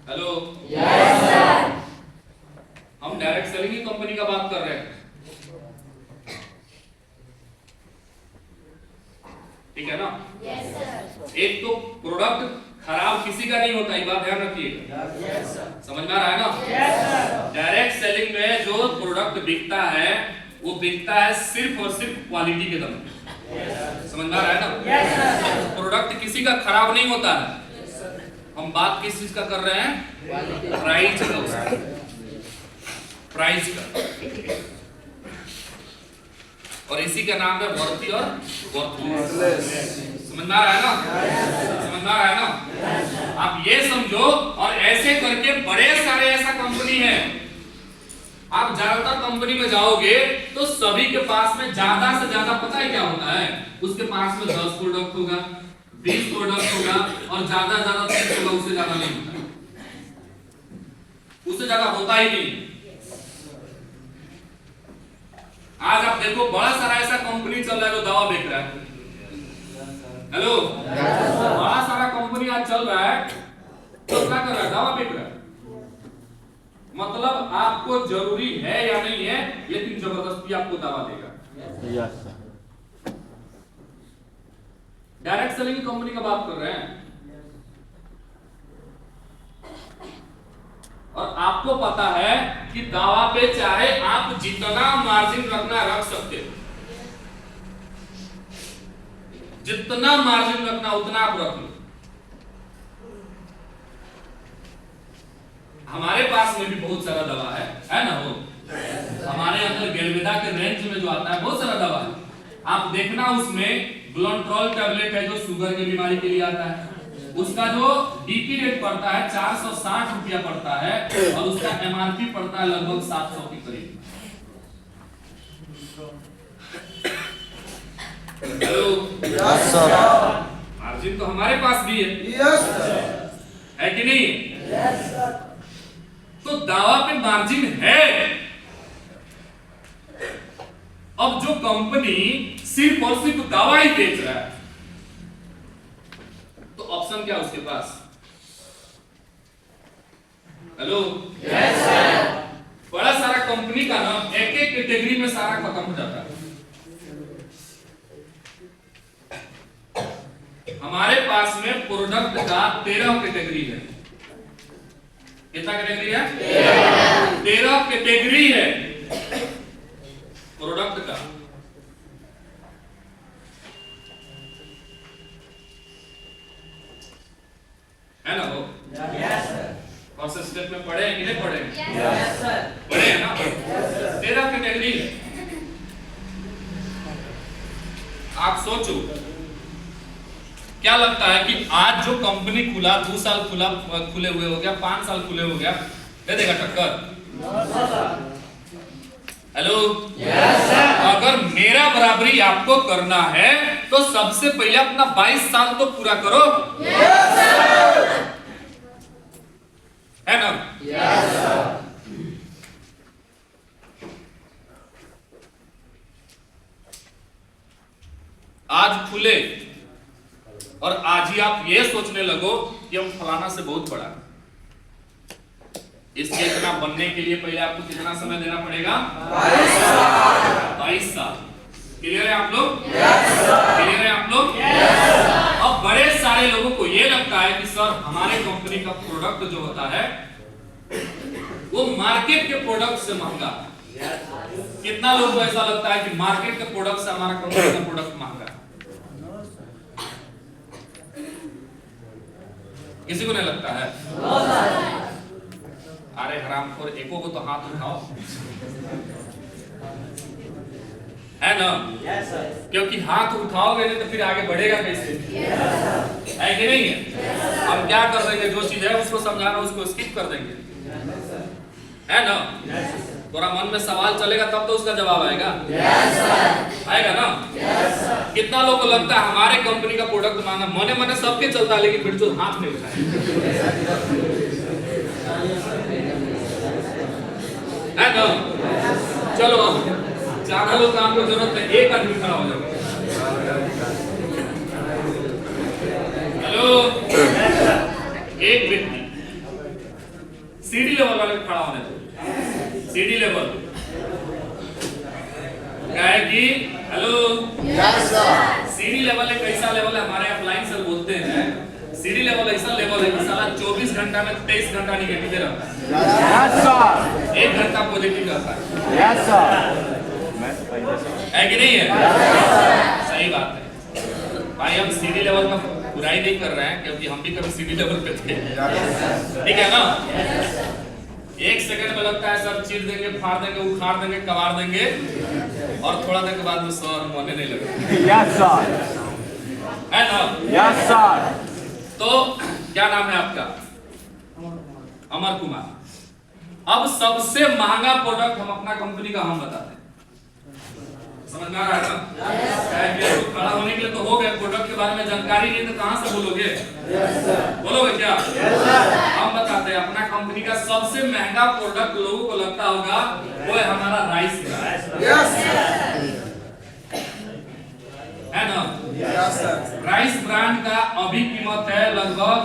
[SPEAKER 1] Hello,
[SPEAKER 2] yes sir.
[SPEAKER 1] हम डायरेक्ट सेलिंग की कंपनी का बात कर रहे हैं, ठीक है ना?
[SPEAKER 2] Yes sir.
[SPEAKER 1] एक तो प्रोडक्ट खराब किसी का नहीं होता, ये बात ध्यान रखिएगा।
[SPEAKER 2] Yes sir.
[SPEAKER 1] समझ में आ रहा है ना?
[SPEAKER 2] Yes sir.
[SPEAKER 1] डायरेक्ट सेलिंग में जो प्रोडक्ट बिकता है वो बिकता है सिर्फ और सिर्फ क्वालिटी के दम पे। समझ में आ रहा है ना?
[SPEAKER 2] Yes sir.
[SPEAKER 1] प्रोडक्ट किसी का खराब नहीं होता है। हम बात किस चीज का कर रहे हैं? प्राइस का, उसका प्राइस का, और इसी का नाम है वर्थी और वर्थलेस। समझ में आ रहा है ना? समझ में आ रहा है ना? आप ये समझो, और ऐसे करके बड़े सारे ऐसा कंपनी है, आप ज्यादातर कंपनी में जाओगे तो सभी के पास में ज्यादा से ज्यादा पता है क्या होता है? उसके पास में 10 प्रोडक्ट होगा, 20 प्रोडक्ट होगा, और ज्यादा 30 होगा, उससे ज्यादा नहीं होता, उससे ज्यादा होता ही नहीं। आज आप देखो बड़ा सारा ऐसा कंपनी चल रहा है जो दवा बेच रहा है। हेलो, बड़ा सारा कंपनी आज चल रहा है तो क्या कर रहा है? दवा बेच रहा है। मतलब आपको जरूरी है या नहीं है, लेकिन जबरदस्ती आपको दवा देगा।
[SPEAKER 3] Yes sir.
[SPEAKER 1] Direct selling company का बात कर रहे हैं, और आपको पता है कि दावा पे चाहे आप जितना मार्जिन रखना रख सकते हो, जितना मार्जिन रखना उतना आप रख लो। हमारे पास में भी बहुत सारा दवा है ना? वो हमारे अंदर गेलवेदा के रेंज में जो आता है बहुत सारा दवा है। आप देखना उसमें ग्लोंट्रॉल टैबलेट है जो शुगर की बीमारी के लिए आता है, उसका जो डीपी रेट पड़ता है 460 रुपया पड़ता है, और उसका एमआरपी पड़ता है लगभग 700 के करीब। Hello,
[SPEAKER 3] yes sir.
[SPEAKER 1] मार्जिन तो हमारे पास भी है,
[SPEAKER 3] यस सर।
[SPEAKER 1] है कि नहीं?
[SPEAKER 2] Yes sir.
[SPEAKER 1] तो दावा पे मार्जिन है। अब जो कंपनी सिर्फ और सिर्फ दावा ही बेच रहा है तो ऑप्शन क्या उसके पास? Hello,
[SPEAKER 2] yes sir.
[SPEAKER 1] बड़ा सारा कंपनी का नाम एक एक कैटेगरी में सारा खत्म हो जाता है। हमारे पास में प्रोडक्ट का 13 कैटेगरी है। कितना कैटेगरी है? 13 कैटेगरी है प्रोडक्ट का। है ना? वो
[SPEAKER 2] यस सर।
[SPEAKER 1] फर्स्ट स्टेप में पढ़े हैं कि नहीं पढ़े हैं?
[SPEAKER 2] Yes sir.
[SPEAKER 1] पढ़े हैं ना? 13 कैटेगरी है। आप सोचो, क्या लगता है कि आज जो कंपनी खुला 2 साल खुले हुए हो गया, 5 साल खुले हो गया, दे देगा टक्कर? Hello,
[SPEAKER 2] yes sir.
[SPEAKER 1] अगर मेरा बराबरी आपको करना है तो सबसे पहले अपना 22 साल तो पूरा करो।
[SPEAKER 2] Yes sir.
[SPEAKER 1] है ना?
[SPEAKER 2] Yes sir.
[SPEAKER 1] आज खुले और आज ही आप ये सोचने लगो कि हम फलाना से बहुत बड़ा। इसके इतना बनने के लिए पहले आपको कितना समय देना पड़ेगा? 22 साल। क्लियर है आप लोग? क्लियर है आप लोग? अब बड़े सारे लोगों को ये लगता है कि सर हमारे कंपनी का प्रोडक्ट जो होता है वो मार्केट के प्रोडक्ट से महंगा है। कितना लोगों को ऐसा लगता है कि मार्केट के प्रोडक्ट से हमारा कंपनी का प्रोडक्ट महंगा है? किसी को नहीं लगता है? अरे हरामखोर, एको को तो हाथ उठाओ, है ना?
[SPEAKER 2] Yes sir.
[SPEAKER 1] क्योंकि हाथ उठाओगे नहीं तो फिर आगे बढ़ेगा कैसे? है कि नहीं है? हम क्या कर देंगे, जो चीज है उसको समझाना, उसको स्किप कर देंगे, है ना? थोड़ा मन में सवाल चलेगा तब तो उसका जवाब आएगा। आएगा ना? कितना लोग को लगता है हमारे कंपनी का प्रोडक्ट माना मने मने सबके चलता है, लेकिन फिर तो हाथ नहीं उठाए है ना। चलो ज्यादा लोग काम को जरूरत है, एक आदमी खड़ा हो जाओ। हेलो, एक व्यक्ति सीडी लेवल वाले खड़ा होने दो। सीडी लेवल क्या है कि hello,
[SPEAKER 3] yes sir.
[SPEAKER 1] CD level एक ऐसा लेवल है, हमारे अप्लायंस सर बोलते हैं सीडी लेवल ऐसा लेवल है कि साला 24 घंटा में 23 घंटा निगेटिव रहता है।
[SPEAKER 2] Yes sir.
[SPEAKER 1] 1 घंटा पॉजिटिव रहता है।
[SPEAKER 2] Yes sir.
[SPEAKER 1] है कि नहीं है? सही बात है भाई। हम सीडी लेवल का बुराई नहीं कर रहे हैं, क्योंकि हम भी कभी सीडी लेवल पे थे, ठीक है ना। 1 सेकंड में लगता है सर चीर देंगे, फाड़ देंगे, उखाड़ देंगे, कबाड़ देंगे, और थोड़ा देर के बाद में सर मोने नहीं लगेगा।
[SPEAKER 2] Yes sir.
[SPEAKER 1] है ना?
[SPEAKER 2] Yes sir.
[SPEAKER 1] तो क्या नाम है आपका? अमर कुमार। अब सबसे महंगा प्रोडक्ट हम अपना कंपनी का हम बताते हैं। समझ में आ रहा है ना? तो खड़ा होने के लिए तो हो गए, प्रोडक्ट के बारे में जानकारी नहीं तो कहां से बोलोगे? बोलोगे क्या? हम बताते हैं अपना कंपनी का सबसे महंगा प्रोडक्ट लोगों को लगता होगा वो है हमारा राइस है ना। राइस ब्रांड का अभी कीमत है लगभग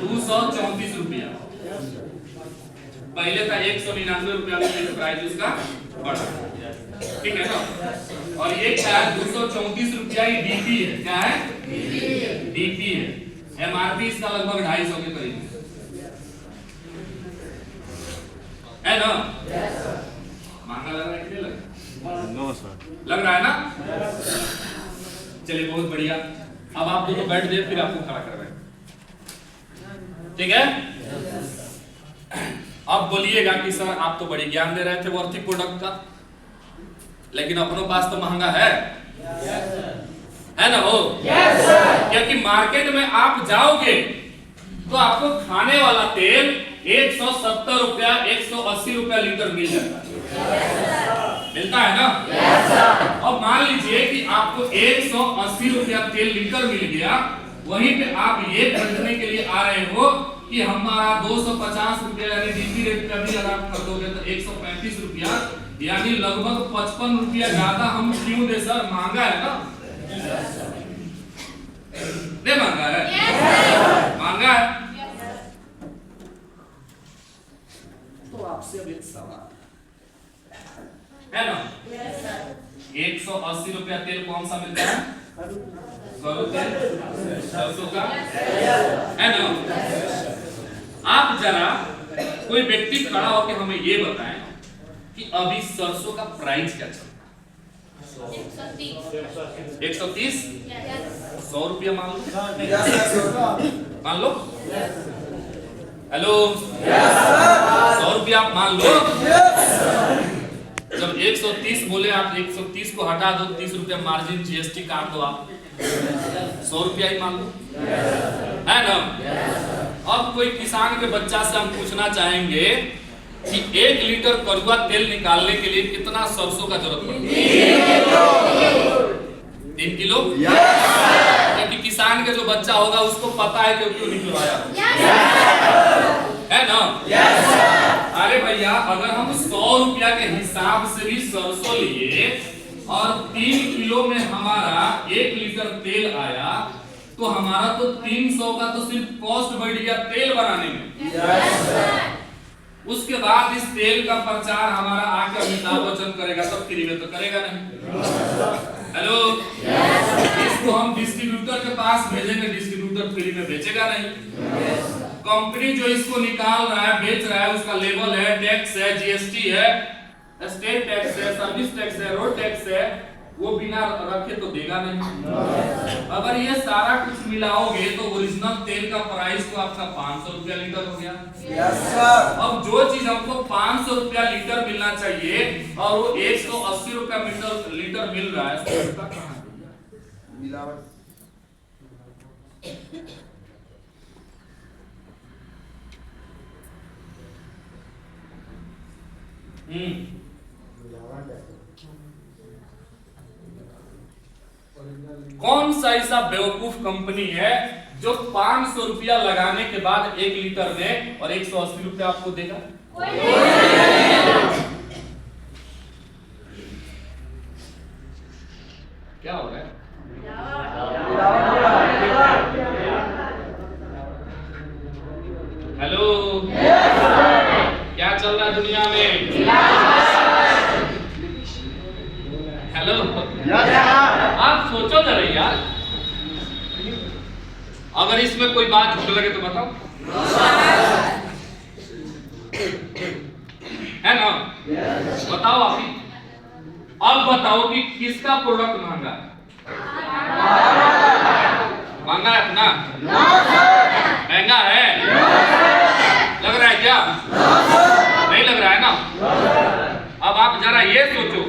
[SPEAKER 1] 234 रुपया। पहले था 199 रुपया में प्राइस उसका बढ़ा, ठीक है ना। और ये क्या है? 234 रुपया ही डीपी है। क्या है? डीपी है। एमआरपी इसका लगभग 250 के करीब है ना। महंगा लग रहा है कि नहीं लग रहा?
[SPEAKER 2] No sir.
[SPEAKER 1] लग रहा है ना। चलिए बहुत बढ़िया। अब आप दोनों बैठ जाइए, फिर आपको खड़ा कर रहे हैं, ठीक है। अब बोलिएगा कि सर आप तो बड़ी ज्ञान दे रहे थे वर्थी प्रोडक्ट का, लेकिन अपनों पास तो महंगा है ना हो। क्योंकि मार्केट में आप जाओगे तो आपको खाने वाला तेल 170 रुपया 180 रुपया लीटर मिल जाता है, मिलता है ना। अब मान लीजिए कि आपको 180 रुपया तेल लीटर मिल गया, वहीं पे आप ये खरीदने के लिए आ रहे हो कि हमारा 250 रुपया यानी डीपी रेट का भी अगर आप खरीदोगे तो 135 रुपया, यानी लगभग 55 रुपया ज्यादा हम क्यों दे सर? महंगा है ना? नहीं महंगा है? महंगा है। तो आपसे अब एक सवाल है ना। 180 रुपया तेल कौन सा मिलता है? करो तेल, सरसों का, है ना। आप जरा कोई व्यक्ति खड़ा होकर हमें ये बताएं कि अभी सरसों का प्राइस क्या चल रहा है? 130 100 रुपया मान लो हेलो 100 रुपया आप मान लो। जब 130 बोले आप 130 को हटा दो, 30 रुपया मार्जिन जीएसटी काट दो, आप 100 रुपया ही मान लो, है ना। अब कोई किसान के बच्चा से हम पूछना चाहेंगे कि 1 लीटर कड़ुआ तेल निकालने के लिए कितना सरसों का जरूरत पड़ता है? 3 किलो। क्योंकि किसान के जो बच्चा होगा उसको पता है कि क्यों निकलवाया है ना। अरे भैया अगर हम 100 रुपया के हिसाब से भी सरसों लिए और 3 किलो में हमारा 1 लीटर तेल आया, तो हमारा तो 300 का तो सिर्फ कॉस्ट बढ़ गया तेल बनाने में। उसके बाद इस तेल का प्रचार हमारा आके अमिताभ बच्चन करेगा, सब फ्री में तो करेगा नहीं। हेलो, इसको हम डिस्ट्रीब्यूटर के पास भेजेंगे, डिस्ट्रीब्यूटर फ्री में बेचेगा नहीं। कंपनी जो इसको निकाल रहा है, बेच रहा है, उसका लेवल है, टैक्स है, जीएसटी है, स्टेट टैक्स है, सर्विस टैक्स है, रोड टैक्स है, वो बिना रखे तो देगा नहीं। अगर ये सारा कुछ मिलाओगे तो ओरिजिनल तेल का प्राइस तो आपका 500 रुपया लीटर हो गया।
[SPEAKER 3] Yes sir.
[SPEAKER 1] अब जो चीज हमको 500 रुपया लीटर मिलना चाहिए और वो 180 रुपया लीटर मिल रहा है, तो इसका कहां है?
[SPEAKER 3] मिलावट।
[SPEAKER 1] कौन सा ऐसा बेवकूफ कंपनी है जो 500 रुपया लगाने के बाद 1 लीटर में और 180 रुपया आपको देगा? क्या हो रहा है? हेलो, क्या चल रहा है दुनिया में? हेलो, आप सोचो जरा यार, अगर इसमें कोई बात झूठ लगे तो बताओ, है ना? बताओ आप ही। अब बताओ कि किसका प्रोडक्ट महंगा है? महंगा है अपना? महंगा है? लग रहा है क्या? नहीं लग रहा है ना? अब आप जरा ये सोचो,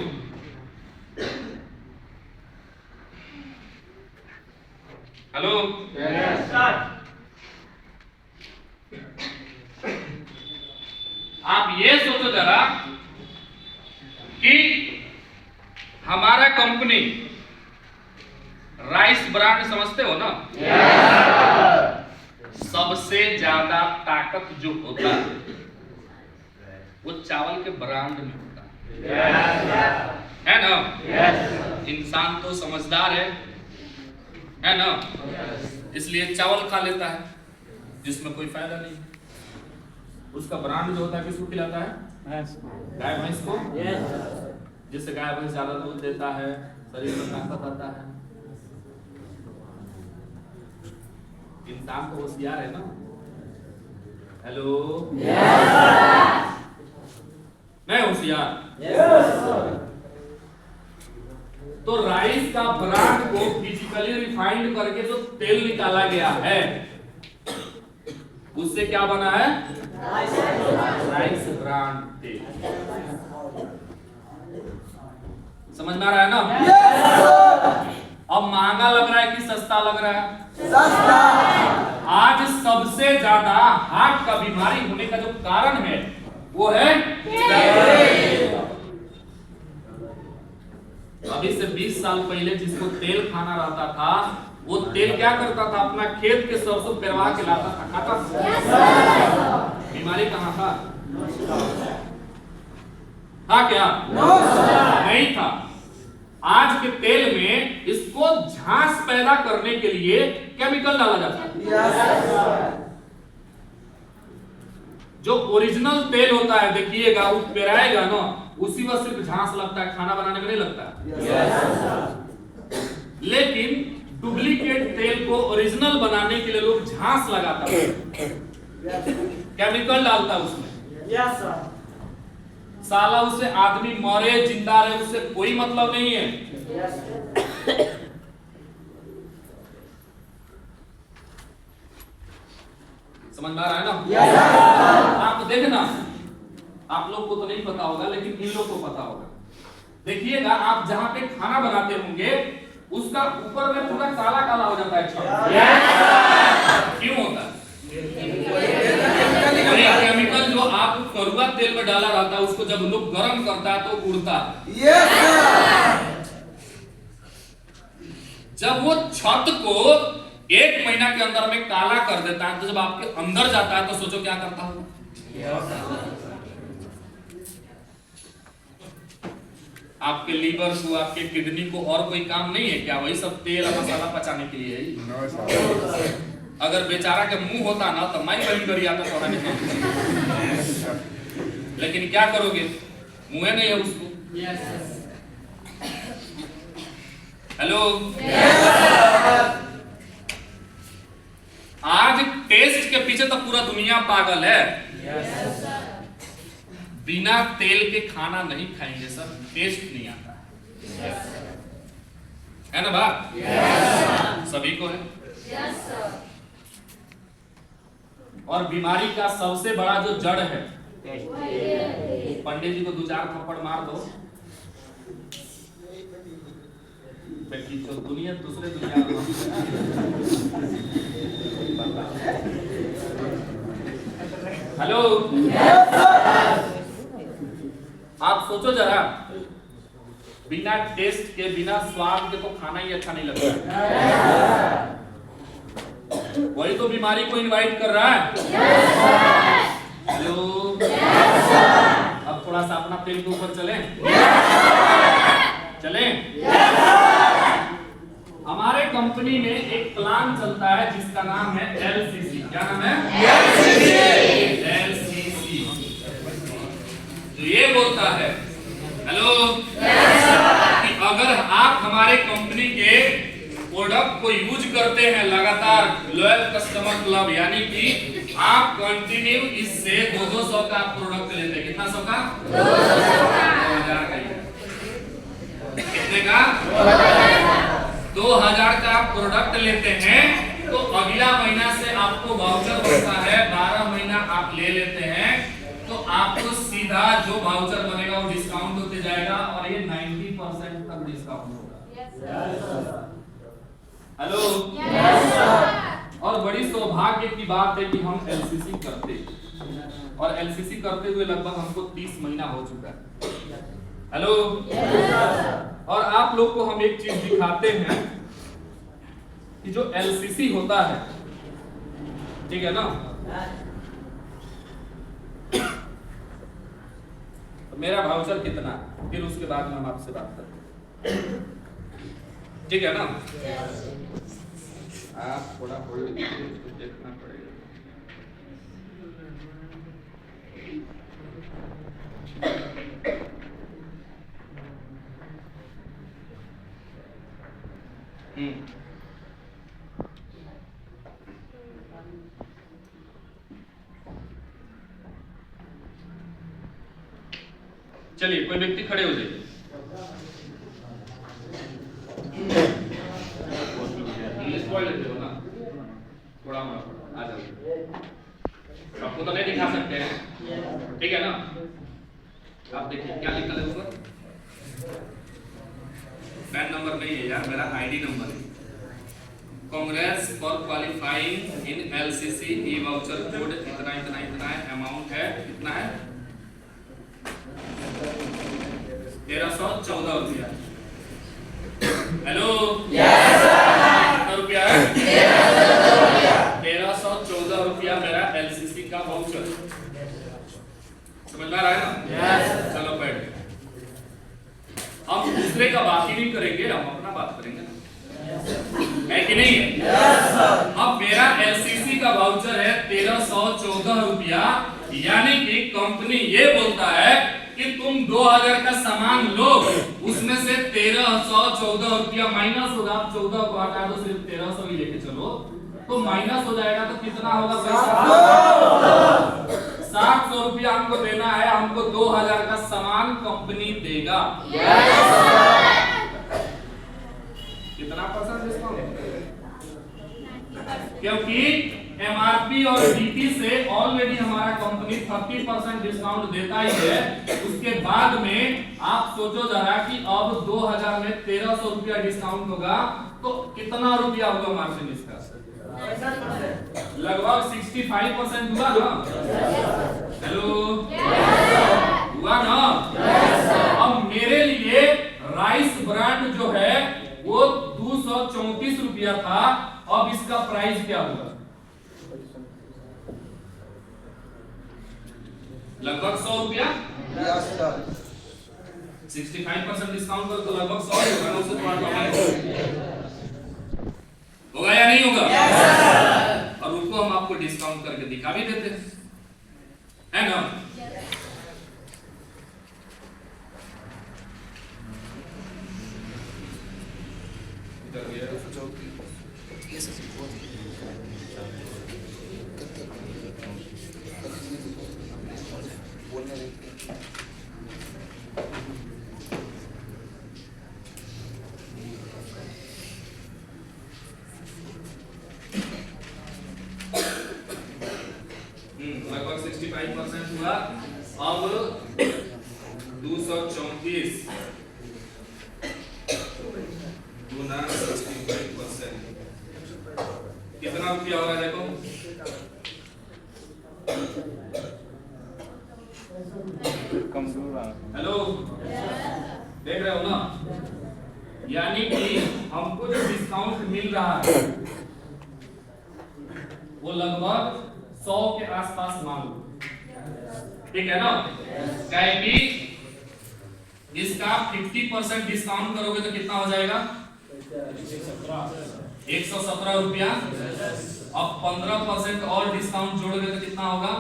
[SPEAKER 1] हेलो, आप ये सोचो जरा कि हमारा कंपनी राइस ब्रांड समझते हो ना? सबसे ज्यादा ताकत जो होता है वो चावल के ब्रांड में होता है ना? इंसान तो समझदार है ना? इसलिए चावल खा लेता है जिसमें कोई फायदा नहीं। उसका ब्रांड जो होता है किसको खिलाता है? गाय भैंस को, जिससे गाय भैंस ज्यादा दूध देता है, शरीर में ताकत आता है। इंसान तो होशियार है ना? हेलो, मैं होशियार। तो राइस का ब्रांड को फिजिकली रिफाइंड करके जो तेल निकाला गया है उससे क्या बना है? राइस ब्रांड तेल। समझ में आ रहा है ना? अब महंगा लग रहा है कि सस्ता लग रहा है? सस्ता। आज सबसे ज्यादा हार्ट का बीमारी होने का जो कारण है वो है तेल। अभी से 20 साल पहले जिसको तेल खाना रहता था वो तेल क्या करता था? अपना खेत के सरसों पेरवा के लाता था, खाता था। बीमारी कहाँ था? था क्या? नहीं था। आज के तेल में इसको झांस पैदा करने के लिए केमिकल डाला जाता है। जो ओरिजिनल तेल होता है देखिएगा, वो पेराएगा ना, उसी में सिर्फ झांस लगता है, खाना बनाने में नहीं लगता। लेकिन डुप्लीकेट तेल को ओरिजिनल बनाने के लिए लोग झांस लगाता है, केमिकल डालता है उसमें। साला उससे आदमी मरे जिंदा रहे उससे कोई मतलब नहीं है। समझ में आ रहा है ना? आप देखना, आप लोग को तो नहीं पता होगा लेकिन इन लोग को पता होगा। देखिएगा, आप जहां पे खाना बनाते होंगे उसका ऊपर में पूरा काला काला हो जाता है छत। क्यों होता है? केमिकल जो आप कड़वा तेल में डाला रहता है उसको जब लोग गर्म करता है तो उड़ता है। जब वो छत को 1 महीना के अंदर में काला कर देता है तो जब आपके अंदर जाता है तो सोचो क्या करता होगा? आपके लीवर को, आपके किडनी को और कोई काम नहीं है क्या? वही सब तेल और मसाला पचाने के लिए है। अगर बेचारा के मुंह होता ना तो मैं बड़ी करी आता थोड़ा नहीं। लेकिन क्या करोगे, मुंह नहीं है उसको। हेलो, आज टेस्ट के पीछे तो पूरा दुनिया पागल है। बिना तेल के खाना नहीं खाएंगे सर, टेस्ट नहीं आता है ना बात? सभी को है। और बीमारी का सबसे बड़ा जो जड़ है, पंडित जी को 2-4 थप्पड़ मार दो, तो दुनिया दूसरे दुनिया हेलो, आप सोचो जरा बिना टेस्ट के, बिना स्वाद के तो खाना ही अच्छा नहीं लगता। वही तो बीमारी को इनवाइट कर रहा है। हेलो, अब थोड़ा सा अपना पेन के ऊपर चलें। हमारे कंपनी में एक प्लान चलता है जिसका नाम है LCC। क्या नाम है? LCC। तो ये बोलता है, हेलो, कि अगर आप हमारे कंपनी के प्रोडक्ट को यूज करते हैं लगातार, लॉयल कस्टमर क्लब, यानी कि आप कंटिन्यू इससे 200 का प्रोडक्ट लेते हैं। कितना 100 का? 2000 का। कितने का? 2000 का प्रोडक्ट लेते हैं तो अगला महीना से आपको वाउचर बनता है, 12 महीना आप ले लेते हैं तो आपको सीधा जो वाउचर बनेगा वो डिस्काउंट होते जाएगा और ये 90% तक डिस्काउंट होगा। हेलो, और बड़ी सौभाग्य की बात है कि हम LCC करते, और LCC करते हुए लगभग हमको 30 महीना हो चुका है। हेलो, और आप लोग को हम एक चीज दिखाते हैं कि जो LCC होता है, ठीक है ना, तो मेरा वाउचर कितना, फिर उसके बाद में हम आपसे बात करते हैं, ठीक है ना। आप थोड़ा होल्ड कीजिए, उसको देखना पड़ेगा। चलिए, कोई व्यक्ति खड़े हो जाइए। लेते हो ना, थोड़ा आ जाओ, आपको तो नहीं दिखा सकते हैं, ठीक है ना। आप देखिए क्या लिखा है ऊपर, पैन नंबर नहीं है यार, मेरा ID नंबर है। Congress for qualifying in LCC E voucher code इतना इतना इतना है, अमाउंट है कितना है 1314 रुपया। हेलो, कितना रुपया है? 1314 रुपया मेरा LCC का वाउचर। समझ में आ रहा है ना? चलो बैठ, हम दूसरे का बात ही नहीं करेंगे, हम अपना बात करेंगे, है कि नहीं है? अब मेरा LCC का वाउचर है 1314 रुपया, यानी कि कंपनी ये बोलता है कि तुम 2000 का सामान लो, उसमें से 1314 रुपया माइनस होगा। आप 14 को हटा दो, सिर्फ 1300 ही लेके चलो, तो माइनस हो जाएगा। तो कितना होगा पैसा? 700 रुपया हमको देना है, हमको 2000 का सामान कंपनी देगा। कितना % डिस्काउंट? क्योंकि MRP और DP से ऑलरेडी हमारा कंपनी 30% डिस्काउंट देता ही है। उसके बाद में आप सोचो जरा कि अब 2000 में 1300 रुपया डिस्काउंट होगा तो कितना रुपया होगा मार्जिन इसका? लगभग 65% हुआ ना। हेलो, हुआ ना। अब मेरे लिए राइस ब्रांड जो है वो 234 रुपया था, अब इसका प्राइस क्या होगा? लगभग 100 रुपया। 65% डिस्काउंट पर तो लगभग 100 होगा ना, उससे थोड़ा कम होगा या नहीं होगा? और उनको हम आपको डिस्काउंट करके दिखा भी देते हैं, है ना। लगभग 65% हुआ। अब 234 गुना 65% कितना रुपया होगा? देखो,
[SPEAKER 2] कमजोर।
[SPEAKER 1] हेलो, देख रहे हो ना? यानी कि हमको जो डिस्काउंट मिल रहा है वो लगभग 100 के आसपास मान लो, ठीक है ना। क्या है कि इसका 50% डिस्काउंट करोगे तो कितना हो जाएगा? 117 रुपया। अब 15% और डिस्काउंट जोड़ोगे तो कितना होगा?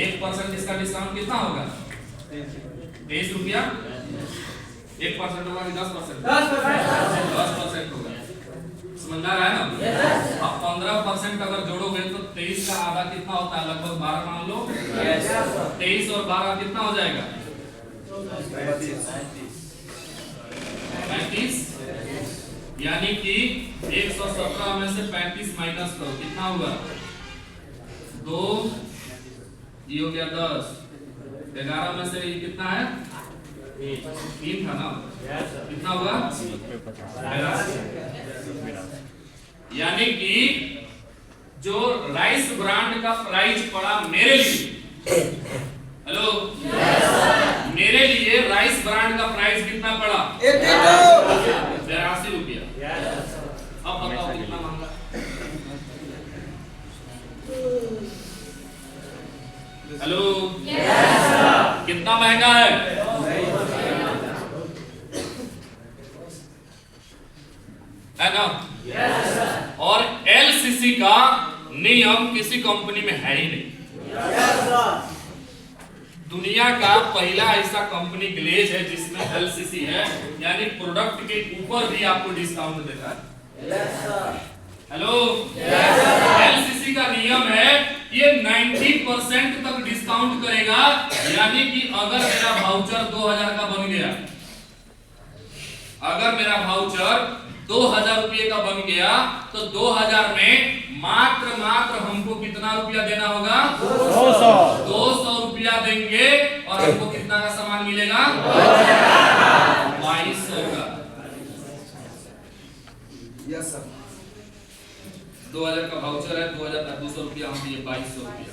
[SPEAKER 1] 1% इसका डिस्काउंट कितना होगा? 23 रुपया। 1% होगा कि 10%? 10% होगा। समझ में आ रहा है ना? अब 15% अगर जोड़ोगे तो 23 का आधा कितना होता है? लगभग 12 मान लो। 23 और 12 कितना हो जाएगा? 35। यानी कि 117 में से 35 माइनस करो, कितना होगा? 2 ये हो गया 10। 11 में से ये कितना है? 3 था ना? कितना होगा? 82। यानी कि जो राइस ब्रांड का प्राइस पड़ा मेरे लिए, हेलो, मेरे लिए राइस ब्रांड का प्राइस कितना पड़ा? 82 रुपया। अब बताओ कितना महंगा? हेलो, कितना महंगा है? है ना? और एलसीसी का नियम किसी कंपनी में है ही नहीं। दुनिया का पहला ऐसा कंपनी ग्लेज है जिसमें एलसीसी है, यानी प्रोडक्ट के ऊपर भी आपको डिस्काउंट देता है। हेलो, एलसीसी का नियम है ये 90% तक डिस्काउंट करेगा। यानी कि अगर मेरा वाउचर 2000 का बन गया, अगर मेरा वाउचर 2000 रुपये का बन गया तो 2000 में मात्र हमको कितना रुपया देना होगा? 200 रुपया देंगे और हमको कितना का सामान मिलेगा? 2200 का।
[SPEAKER 3] Yes sir.
[SPEAKER 1] 2000 का वाउचर है, 2200 रुपया, हम दिए 2200 रुपया।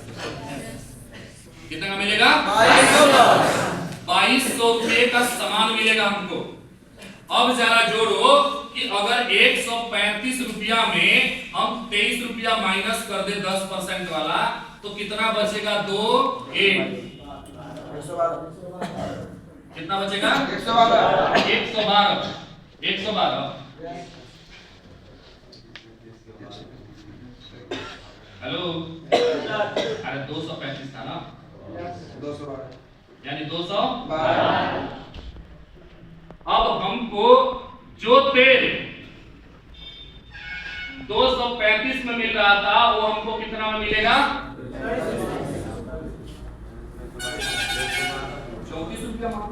[SPEAKER 1] कितना का मिलेगा? 2200 रुपये का सामान मिलेगा हमको। अब जरा जोड़ो कि अगर 135 रुपया में हम 23 रुपया माइनस कर दे 10% वाला तो कितना बचेगा? 2 8 कितना बचेगा? 112। 112। हेलो, अरे 235 था ना?
[SPEAKER 3] 212
[SPEAKER 1] यानी 212। अब हमको जो तेल 235 में मिल रहा था वो हमको कितना में मिलेगा? 34 रुपया मान।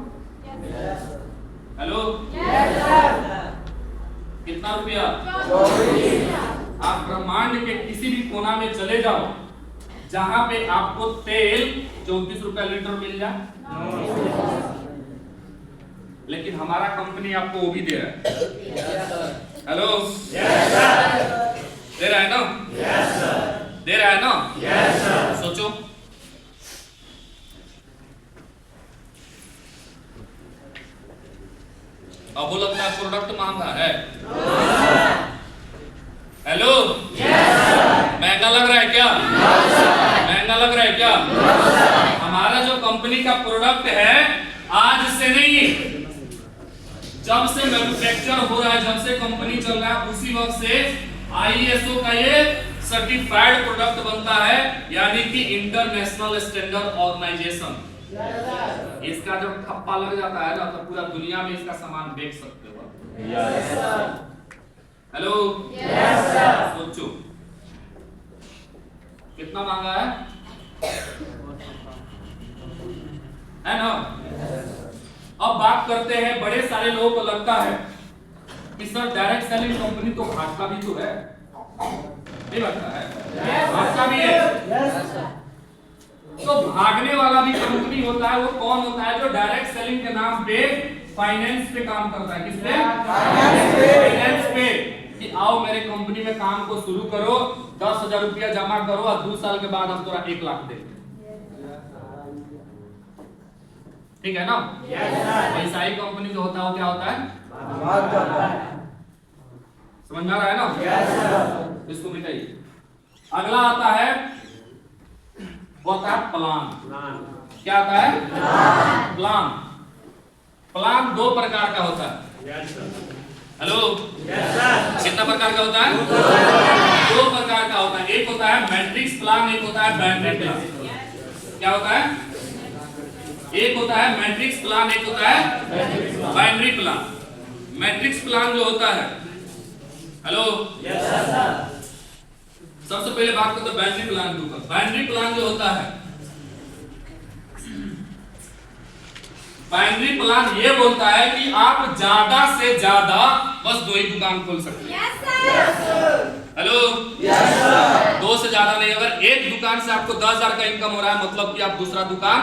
[SPEAKER 1] हेलो, कितना रुपया? 24। आप ब्रह्मांड के किसी भी कोना में चले जाओ जहां पे आपको तेल 34 रुपया लीटर मिल जाए, लेकिन हमारा कंपनी आपको वो भी दे रहा है। हेलो, दे रहा है ना? दे रहा है ना? सोचो, अब वो लगता है प्रोडक्ट महंगा है। हेलो, महंगा लग रहा है क्या? महंगा लग रहा है क्या? हमारा जो कंपनी का प्रोडक्ट है आज से नहीं, जब से मैन्युफैक्चर हो रहा है, जब से कंपनी चल रहा है, उसी वक्त से आईएसओ का ये सर्टिफाइड प्रोडक्ट बनता है, यानी कि इंटरनेशनल स्टैंडर्ड ऑर्गेनाइजेशन। इसका जब ठप्पा लग जाता है ना तो पूरा दुनिया में इसका सामान बेच सकते हो। हेलो, सोचो कितना महंगा है ना? अब बात करते हैं, बड़े सारे लोगों को लगता है कि सर डायरेक्ट सेलिंग कंपनी तो घाटा भी तो है, नहीं लगता है? घाटा भी है। तो भागने वाला भी कंपनी होता है, वो कौन होता है? जो डायरेक्ट सेलिंग के नाम पे फाइनेंस पे काम करता है। किस पे? फाइनेंस पे। कि आओ मेरे कंपनी में काम को शुरू करो, 10,000 रुपया जमा करो और 2 साल के बाद हम तुम्हारा 1 लाख देंगे। ठीक है ना? ऐसा ही कंपनी जो होता है वो क्या होता है? समझ में आ रहा है ना? इसको मिटाइए। अगला आता है, वो आता है प्लान। क्या आता है? प्लान। प्लान दो प्रकार का होता है। हेलो, कितना प्रकार का होता है? दो प्रकार का होता है। एक होता है मैट्रिक्स प्लान, एक होता है बाइनरी प्लान। क्या होता है? एक होता है मैट्रिक्स प्लान, एक होता है बाइनरी प्लान। मैट्रिक्स प्लान जो होता है, हेलो, सबसे पहले बात करते हैं बाइनरी प्लान के ऊपर। बाइनरी प्लान जो होता है, बाइनरी प्लान ये बोलता है कि आप ज्यादा से ज्यादा बस 2 ही दुकान खोल सकते हैं। हेलो, दो से ज्यादा नहीं। अगर एक दुकान से आपको 10,000 का इनकम हो रहा है, मतलब कि आप दूसरा दुकान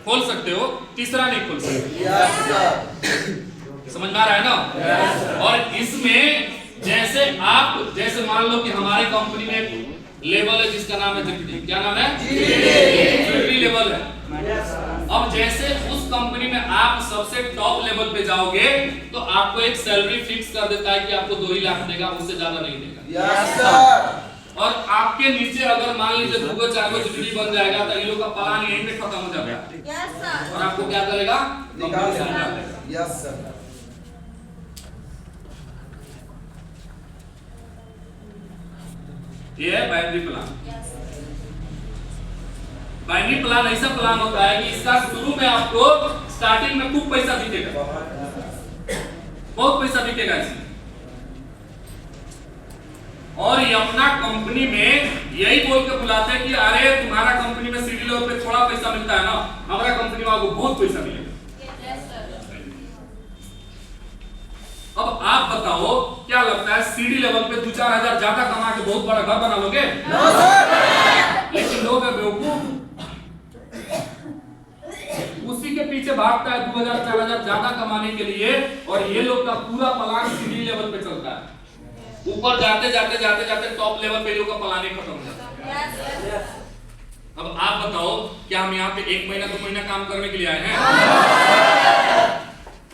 [SPEAKER 1] खोल सकते हो, तीसरा नहीं खोल सकते। समझ में आ रहा है ना? और इसमें जैसे मान लो कि हमारे कंपनी में एक लेवल है जिसका नाम है जीडी। क्या नाम है? जीडी लेवल है। अब जैसे उस कंपनी में आप सबसे टॉप लेवल पे जाओगे तो आपको एक सैलरी फिक्स कर देता है कि आपको 2 ही लाख देगा, उससे ज्यादा नहीं देगा। और आपके नीचे अगर मान लीजिए 2-4 जीडी बन जाएगा तो ये लोग का प्लान यहीं पे खत्म हो जाएगा। और आपको क्या करेगा?
[SPEAKER 3] Yes sir.
[SPEAKER 1] ये है बाइनरी प्लान। बाइनरी प्लान ऐसा प्लान होता है कि इसका शुरू में आपको स्टार्टिंग में खूब पैसा दिखेगा, बहुत पैसा दिखेगा इसमें। और ये अपना कंपनी में यही बोल के बुलाते हैं कि अरे तुम्हारा कंपनी में सीडी लेवल पे थोड़ा पैसा मिलता है ना, हमारा कंपनी में आपको बहुत पैसा मिलेगा। अब आप बताओ, क्या लगता है सीडी लेवल पे 2-4 हजार ज्यादा कमा के बहुत बड़ा घर बना लोगे? लेकिन लोग है बेवकूफ, उसी के पीछे भागता है 2,000-4 हजार ज्यादा कमाने के लिए। और ये लोग का पूरा प्लान सीडी लेवल पे चलता है। ऊपर जाते जाते टॉप लेवल पे लोग का प्लान ही खत्म हो जाता है। अब आप बताओ, क्या हम यहाँ पे 1 महीना 2 महीना काम करने के लिए आए हैं?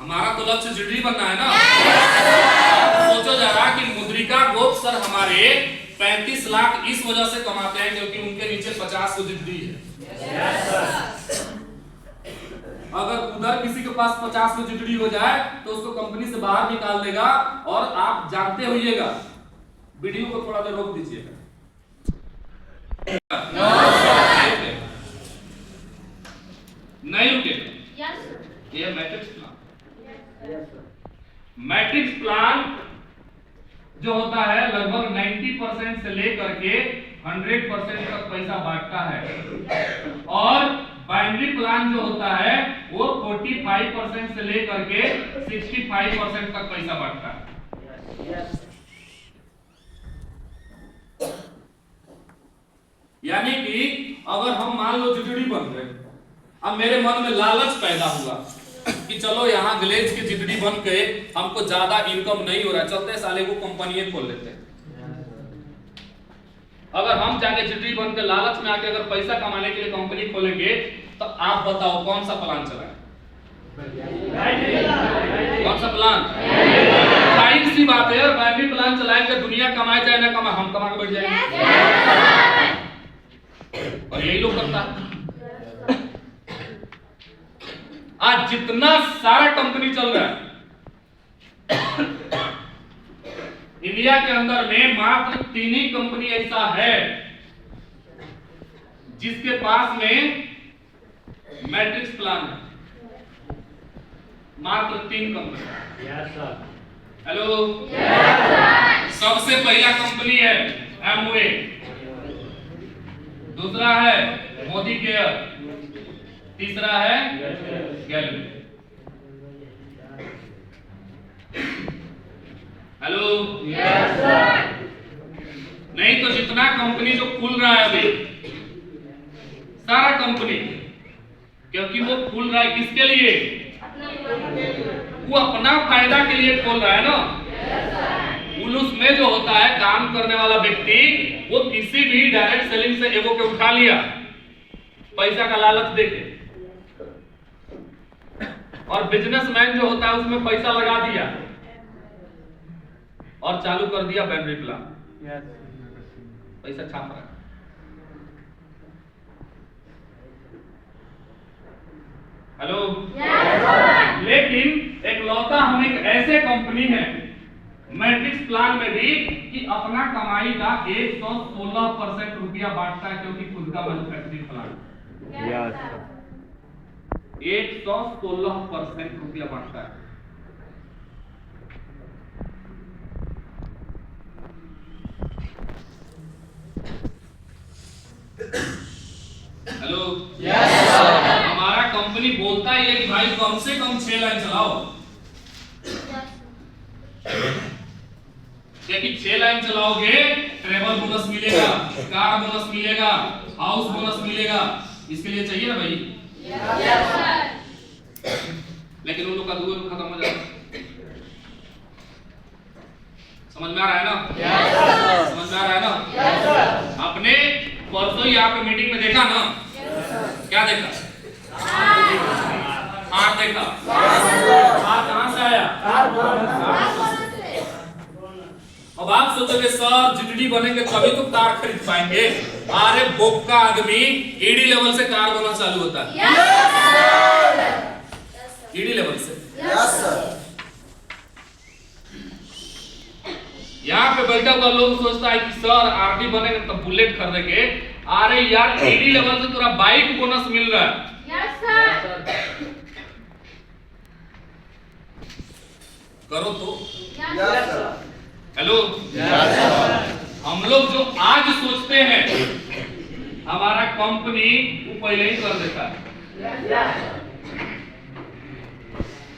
[SPEAKER 1] हमारा तो लक्ष्य जीडी बनना है ना। सोचो जरा कि मुद्रिका गोप सर हमारे 35 लाख इस वजह से कमाते हैं क्योंकि उनके नीचे 50 जीडी है। अगर उधर किसी के पास 50 जीडी हो जाए तो उसको कंपनी से बाहर निकाल देगा। और आप जानते होइएगा, वीडियो को थोड़ा देर रोक दीजिएगा। नहीं रुकेगा। ये मैट्रिक्स प्लान। मैट्रिक्स प्लान जो होता है लगभग 90% से लेकर के 100% तक पैसा बांटता है। और बाइनरी प्लान जो होता है वो 45% से लेकर के 65% तक पैसा बांटता है। यानी कि अगर हम मान लो जीडी बन गए, अब मेरे मन में लालच पैदा हुआ कि चलो यहाँ ग्लेज की जीडी बन के हमको ज्यादा इनकम नहीं हो रहा, चलते साले को कंपनी खोल लेते हैं। अगर हम जाके जीडी बन के लालच में आके अगर पैसा कमाने के लिए कंपनी खोलेंगे तो आप बताओ कौन सा प्लान चलाएं? कौन सा प्लान? जाहिर सी बात है, बाइनरी प्लान चलाएंगे, दुनिया कमाए चाहे ना कमाए, हम कमा के बैठ जाएंगे। और यही लोग करता है। आज जितना सारा कंपनी चल रहा है इंडिया के अंदर में मात्र 3 ही कंपनी ऐसा है जिसके पास में मैट्रिक्स प्लान है। मात्र 3 कंपनी। हेलो, सबसे पहला कंपनी है एमवे, दूसरा है मोदी केयर, तीसरा है गैलरी। हेलो, नहीं तो जितना कंपनी जो खुल रहा है अभी, सारा कंपनी, क्योंकि वो खुल रहा है किसके लिए? वो अपना फायदा के लिए खोल रहा है ना। उलूस में जो होता है काम करने वाला व्यक्ति, वो किसी भी डायरेक्ट सेलिंग से एगो के उठा लिया पैसा का लालच देके, और बिजनेसमैन जो होता है उसमें पैसा लगा दिया और चालू कर दिया बैटरी प्लान, पैसा छाप रहा है। हेलो, लेकिन एक लौता हम एक ऐसे कंपनी है मैट्रिक्स प्लान में भी कि अपना कमाई का 116% रुपया बांटता है, क्योंकि खुद का मैन्युफैक्चरिंग प्लान 116% रुपया बांटता है। हेलो, हमारा कंपनी बोलता ही है कि भाई कम से कम 6 लाइन चलाओ, क्योंकि 6 लाइन चलाओगे ट्रेवल बोनस मिलेगा, कार बोनस मिलेगा, हाउस बोनस मिलेगा, इसके लिए चाहिए ना भाई। लेकिन उन लोग का दूर खत्म हो जाता। समझ में आ रहा है ना? समझ में आ रहा है ना? आपने परसों ही आपके मीटिंग में देखा ना, क्या देखा? हार देखा। हार कहां से आया? अब आप सोचोगे सर जीडीडी बनेंगे तभी तो कार खरीद पाएंगे। अरे बोका आदमी ईडी लेवल से कार बनना चालू होता है। ईडी लेवल से।
[SPEAKER 3] Yes sir.
[SPEAKER 1] यहाँ पे बैठा हुआ लोग सोचता है कि सर आरडी बनेंगे तो बुलेट खरीदेंगे। अरे यार ईडी लेवल से पूरा बाइक बोनस मिल रहा है।
[SPEAKER 4] Yes sir.
[SPEAKER 1] करो तो।
[SPEAKER 3] Yes sir.
[SPEAKER 1] हेलो, हम लोग जो आज सोचते हैं हमारा कंपनी वो पहले ही कर देता है।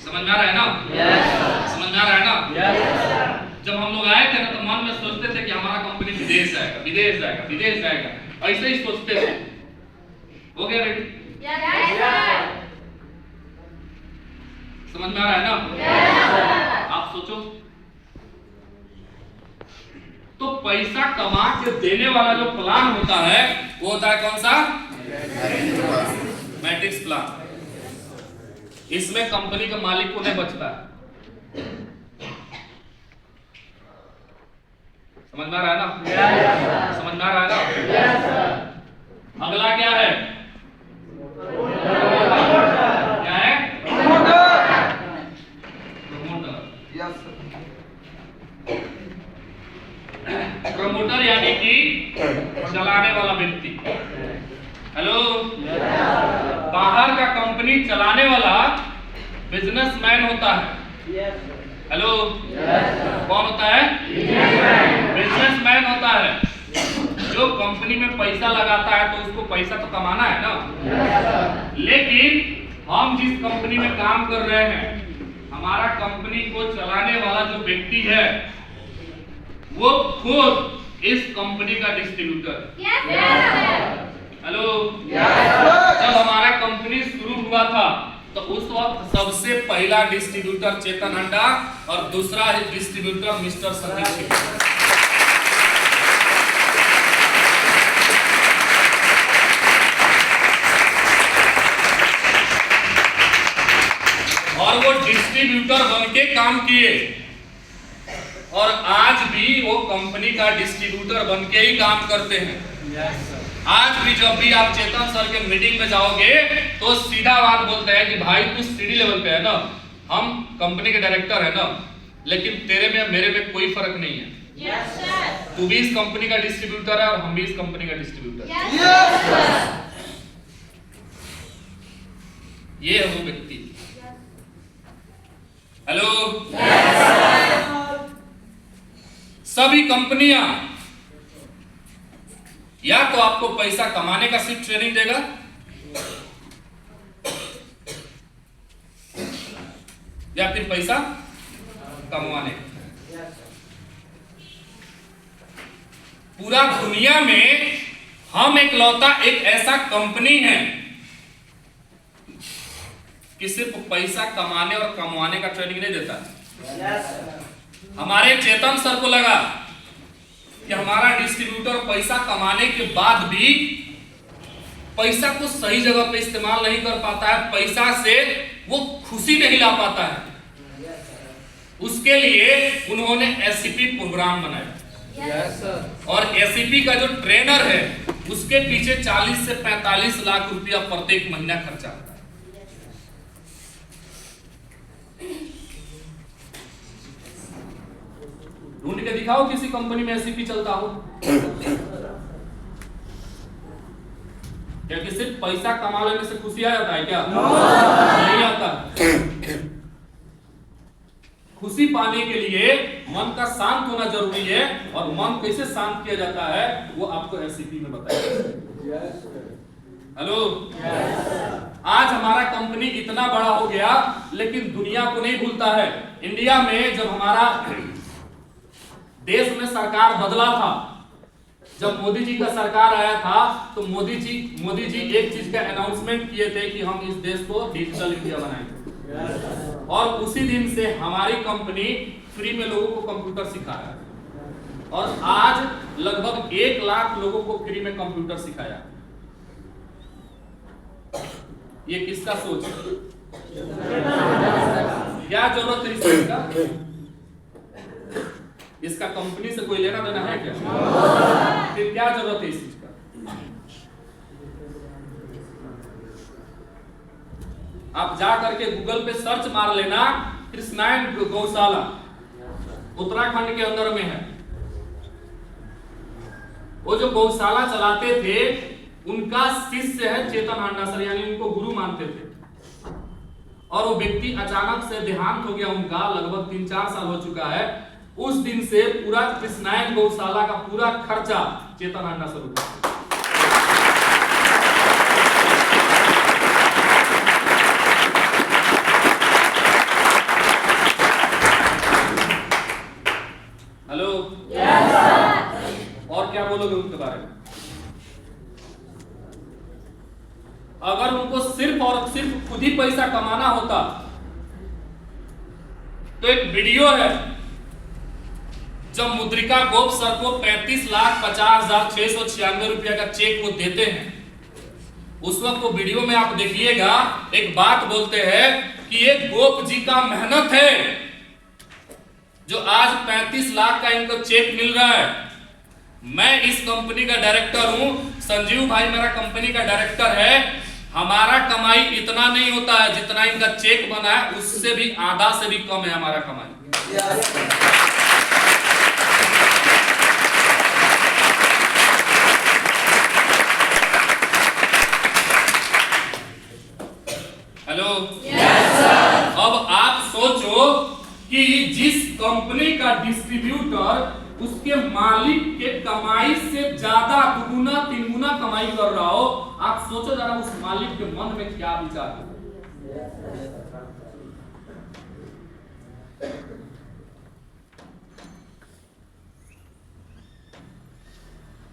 [SPEAKER 1] समझ में आ रहा है ना? समझ में आ रहा है ना? जब हम लोग आए थे ना तो मन में सोचते थे कि हमारा कंपनी विदेश जाएगा, विदेश जाएगा, विदेश जाएगा, ऐसे ही सोचते थे। हो गया रेडी? समझ में आ रहा है ना? आप सोचो तो पैसा कमा के देने वाला जो प्लान होता है वो होता है कौन सा? Matrix plan. इसमें कंपनी का मालिक को नहीं बचता है। समझ में आ रहा है ना? समझ में आ रहा है ना? अगला क्या है? क्या है? प्रमोटर।
[SPEAKER 3] Yes sir.
[SPEAKER 1] प्रमोटर यानी कि चलाने वाला व्यक्ति। हेलो, बाहर का कंपनी चलाने वाला बिजनेसमैन होता है। हेलो, कौन होता है? बिजनेसमैन होता है। जो कंपनी में पैसा लगाता है तो उसको पैसा तो कमाना है ना। लेकिन हम जिस कंपनी में काम कर रहे हैं, हमारा कंपनी को चलाने वाला जो व्यक्ति है वो खुद इस कंपनी का डिस्ट्रीब्यूटर। हेलो, जब हमारा कंपनी शुरू हुआ था तो उस वक्त सबसे पहला डिस्ट्रीब्यूटर चेतन हंडा और दूसरा डिस्ट्रीब्यूटर मिस्टर सतीश। और वो डिस्ट्रीब्यूटर बनके काम किए और आज भी वो कंपनी का डिस्ट्रीब्यूटर बनके ही काम करते हैं। आज भी जब भी आप चेतन सर के मीटिंग में जाओगे तो सीधा बात बोलते हैं कि भाई तू सीडी लेवल पे है ना, हम कंपनी के डायरेक्टर है ना, लेकिन तेरे में मेरे में कोई फर्क नहीं है।
[SPEAKER 4] Yes sir.
[SPEAKER 1] तू भी इस कंपनी का डिस्ट्रीब्यूटर है और हम भी इस कंपनी का डिस्ट्रीब्यूटर।
[SPEAKER 4] Yes sir.
[SPEAKER 1] ये है वो व्यक्ति। हेलो, सभी कंपनियां या तो आपको पैसा कमाने का सिर्फ ट्रेनिंग देगा या फिर पैसा कमाने। पूरा दुनिया में हम इकलौता एक ऐसा कंपनी है कि सिर्फ पैसा कमाने और कमाने का ट्रेनिंग नहीं देता। हमारे चेतन सर को लगा कि हमारा डिस्ट्रीब्यूटर पैसा कमाने के बाद भी पैसा को सही जगह पे इस्तेमाल नहीं कर पाता है, पैसा से वो खुशी नहीं ला पाता है, उसके लिए उन्होंने एससीपी प्रोग्राम बनाया। और एससीपी का जो ट्रेनर है उसके पीछे 40 से 45 लाख रुपया प्रत्येक महीना खर्चा होता है। ढूंढ के दिखाओ किसी कंपनी में एससीपी चलता हो। क्या कि सिर्फ पैसा कमा लेने से खुशी आ जाता है क्या? नहीं आता। खुशी पाने के लिए मन का शांत होना जरूरी है, और मन कैसे शांत किया जाता है वो आपको एससीपी में बताएगा। हेलो, आज हमारा कंपनी इतना बड़ा हो गया लेकिन दुनिया को नहीं भूलता है। इंडिया में जब हमारा देश में सरकार बदला था, जब मोदी जी का सरकार आया था, तो मोदी जी एक चीज का अनाउंसमेंट किए थे कि हम इस देश को डिजिटल इंडिया बनाएंगे। और उसी दिन से हमारी कंपनी फ्री में लोगों को कंप्यूटर सिखाया, और आज लगभग 1 लाख लोगों को फ्री में कंप्यूटर सिखाया। ये किसका सोच है? क्या जरूरत है इस चीज का? इसका कंपनी से कोई लेना देना है क्या? फिर क्या जरूरत है इस चीज का? आप जा करके गूगल पे सर्च मार लेना, कृष्णायन गौशाला उत्तराखंड के अंदर में है। वो जो गौशाला चलाते थे उनका शिष्य है चेतन हांडा सर, यानी उनको गुरु मानते थे। और वो व्यक्ति अचानक से देहांत हो गया उनका, लगभग 3-4 साल हो चुका है। उस दिन से पूरा कृष्णायन गौशाला का पूरा खर्चा चेतन हांडा सर उठाते। हेलो, और क्या बोलोगे उनके बारे में? अगर उनको सिर्फ और सिर्फ खुद ही पैसा कमाना होता तो एक वीडियो है जब मुद्रिका गोप सर को 35,50,696 रुपया का चेक वो देते हैं। उस वक्त वो वीडियो में आप देखिएगा, एक बात बोलते हैं कि ये गोप जी का मेहनत है जो आज 35 लाख का इनको चेक मिल रहा है। मैं इस कंपनी का डायरेक्टर हूं, संजीव भाई मेरा कंपनी का डायरेक्टर है। हमारा कमाई इतना नहीं होता है जितना इनका चेक बना है, उससे भी आधा से भी कम है हमारा कमाई। हेलो, अब आप सोचो कि जिस कंपनी का डिस्ट्रीब्यूटर उसके मालिक के कमाई से ज्यादा 2-3 गुना कमाई कर रहा हो, आप सोचो जरा उस मालिक के मन में क्या विचार है?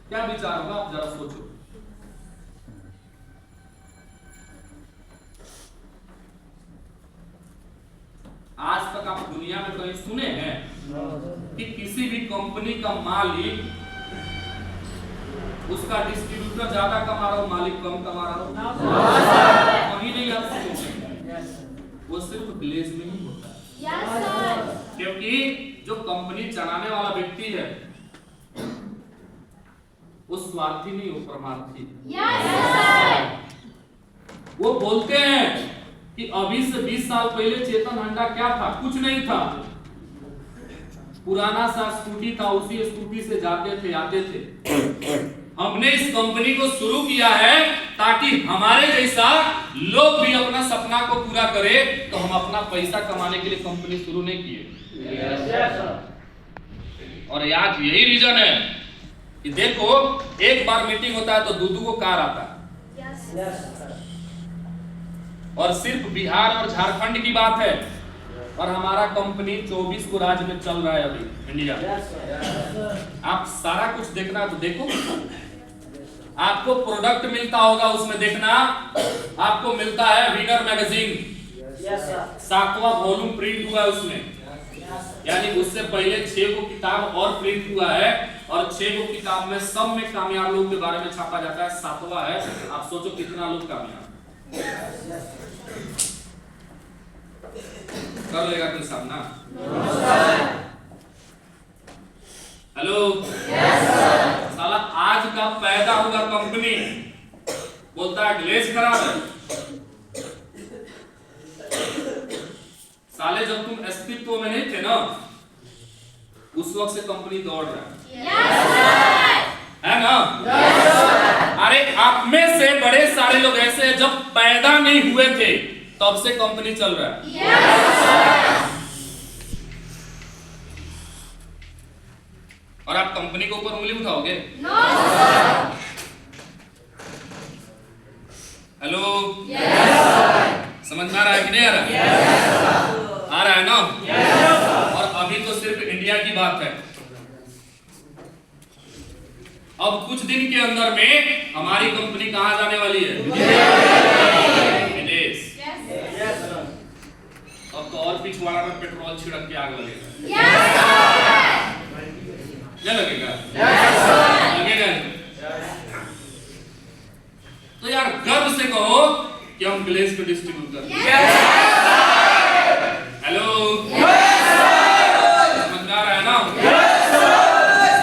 [SPEAKER 1] क्या विचार होगा, आप जरा सोचो। आज तक आप दुनिया में कहीं सुने हैं कि किसी भी कंपनी का मालिक उसका डिस्ट्रीब्यूटर ज्यादा कमा रहा हो, मालिक कम कमा रहा हो? कहीं नहीं आप सुने। वो सिर्फ ग्लेज में ही होता है। क्योंकि जो कंपनी चलाने वाला व्यक्ति है वो स्वार्थी नहीं, वो परमार्थी। वो बोलते हैं कि अभी से 20 साल पहले चेतन हांडा क्या था? कुछ नहीं था, पुराना सा स्कूटी था, उसी स्कूटी से जाते थे आते थे। हमने इस कंपनी को शुरू किया है ताकि हमारे जैसा लोग भी अपना सपना को पूरा करे। तो हम अपना पैसा कमाने के लिए कंपनी शुरू नहीं किए। और आज यही रीजन है कि देखो, एक बार मीटिंग होता है तो दूधू को कार आता है। और सिर्फ बिहार और झारखंड की बात है, और हमारा कंपनी 24 को राज्य में चल रहा है अभी इंडिया। आप सारा कुछ देखना है तो देखो, आपको प्रोडक्ट मिलता होगा उसमें देखना। आपको मिलता है विनर मैगजीन, 7वां वॉल्यूम प्रिंट हुआ है उसमें, यानी उससे पहले 6 गो किताब और प्रिंट हुआ है, और 6 गो किताब में सब में कामयाब लोगों के बारे में छापा जाता है। 7वां है, आप सोचो कितना लोग कामयाब। कर लेगा कोई सामना? हेलो, साला आज का पैदा हुआ कंपनी बोलता है ग्लेज खराब है। साले जब तुम अस्तित्व में नहीं थे ना, उस वक्त से कंपनी दौड़ रहा है ना? अरे आप में से बड़े सारे लोग ऐसे हैं जब पैदा नहीं हुए थे तब से कंपनी चल रहा है। और आप कंपनी के ऊपर उंगली उठाओगे? हेलो, समझ में आ रहा है कि नहीं आ रहा? आ रहा है ना? और अभी तो सिर्फ इंडिया की बात है। अब कुछ दिन के अंदर में हमारी कंपनी कहां जाने वाली है? विदेश। अब तो और पिछवाड़ा में पेट्रोल छिड़क के आग लगेगा। क्या लगेगा? लगेगा। तो यार गर्व से कहो कि हम ग्लेज को डिस्ट्रीब्यूट करते हैं। हेलो, समझ में आ रहा है ना?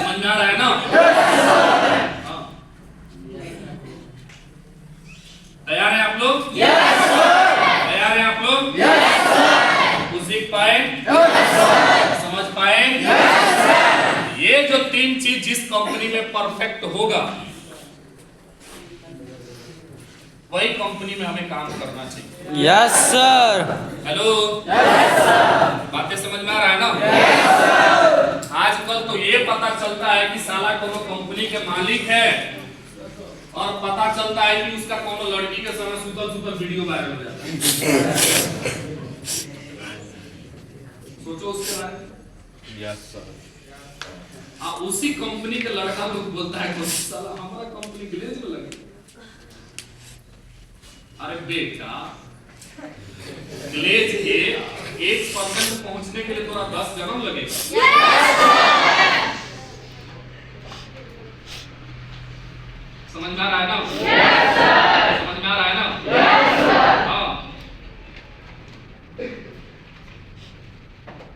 [SPEAKER 1] समझ में आ रहा है ना? तैयार हैं आप लोग? तैयार हैं आप लोग? कुछ सीख पाए? समझ पाए? ये जो तीन चीज जिस कंपनी में परफेक्ट होगा वही कंपनी में हमें काम करना चाहिए।
[SPEAKER 5] Yes sir.
[SPEAKER 1] हेलो, बातें समझ में आ रहा है ना? आजकल तो ये पता चलता है कि साला कोनो कंपनी के मालिक है और पता चलता है कि उसका कोनो लड़की के समय सुतल वीडियो वायरल हो जाता है। सोचो उसके बारे में।
[SPEAKER 2] Yes sir.
[SPEAKER 1] उसी कंपनी का लड़का लोग बोलता है कि साला हमारा कंपनी ग्लेज में लगे। अरे बेटा, ग्लेज के 1% पहुंचने के लिए थोड़ा 10 जन्म लगेगा। समझ में आ रहा है ना? समझ में आ रहा है ना? हाँ।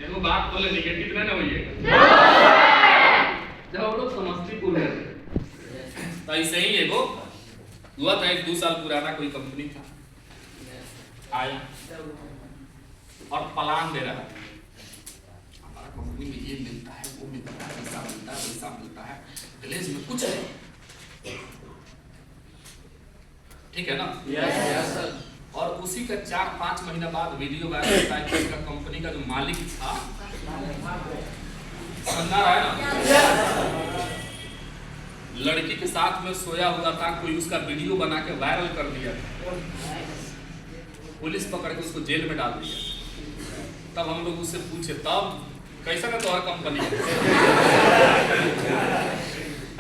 [SPEAKER 1] देखो बात बोले निगेटिव ना होइए। जब हम लोग समस्तीपुर में तो ऐसे ही एगो हुआ था, 1-2 साल पुराना कोई कंपनी था, आया और प्लान दे रहा था हमारा कंपनी में ये मिलता है, वो मिलता है, पैसा मिलता है, पैसा मिलता है, ग्लेज में कुछ है। ठीक है ना?
[SPEAKER 5] Yes sir.
[SPEAKER 1] और उसी का 4-5 महीना बाद वीडियो वायरल होता है कि उसका कंपनी का जो मालिक था, समझा रहा है ना, लड़की के साथ में सोया हुआ था, कोई उसका वीडियो बना के वायरल कर दिया, पुलिस पकड़ के उसको जेल में डाल दिया। तब हम लोग उससे पूछे, तब कैसा का तुम्हारा कंपनी है?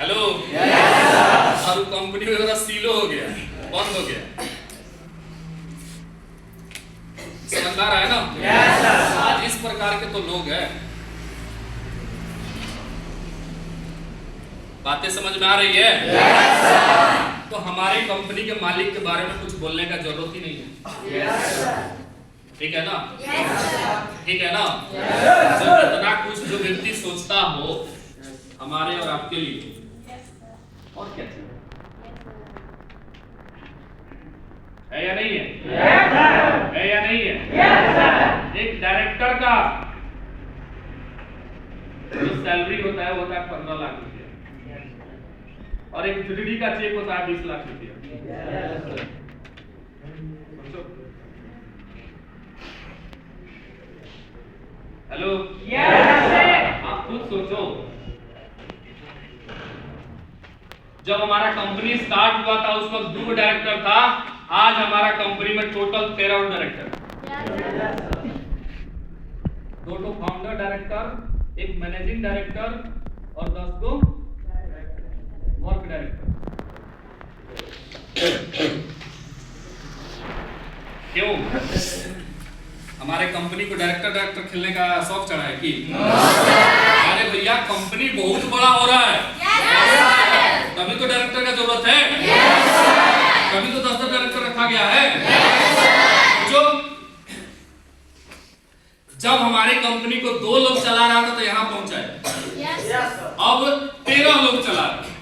[SPEAKER 1] हेलो, और कंपनी वगैरह सीलो हो गया, बंद हो गया। समझ आ रहा है ना? आज इस प्रकार के तो लोग हैं। बातें समझ में आ रही है? तो हमारी कंपनी के मालिक के बारे में कुछ बोलने का जरूरत ही नहीं है। ठीक है ना? ठीक है ना? जब इतना कुछ जो व्यक्ति सोचता हो हमारे और आपके लिए, और क्या है या नहीं है? या नहीं है? एक डायरेक्टर का जो सैलरी होता है 15 लाख रुपया, और एक 3D का चेक होता है 20 लाख रुपया। हेलो, आप खुद सोचो, जब हमारा कंपनी स्टार्ट हुआ था उस वक्त 2 डायरेक्टर था, आज हमारा कंपनी में टोटल 13 डायरेक्टर, 2 फाउंडर डायरेक्टर, एक मैनेजिंग डायरेक्टर और 10 को वर्क डायरेक्टर। क्यों? हमारे कंपनी को डायरेक्टर खेलने का शौक चढ़ा है कि? अरे भैया कंपनी बहुत बड़ा हो रहा है, तभी तो डायरेक्टर का जरूरत है, तभी तो 10 डायरेक्टर रखा गया है। जो जब हमारे कंपनी को 2 लोग चला रहा था तो यहां पहुंचाए,
[SPEAKER 4] Yes.
[SPEAKER 1] अब 13 लोग चला रहे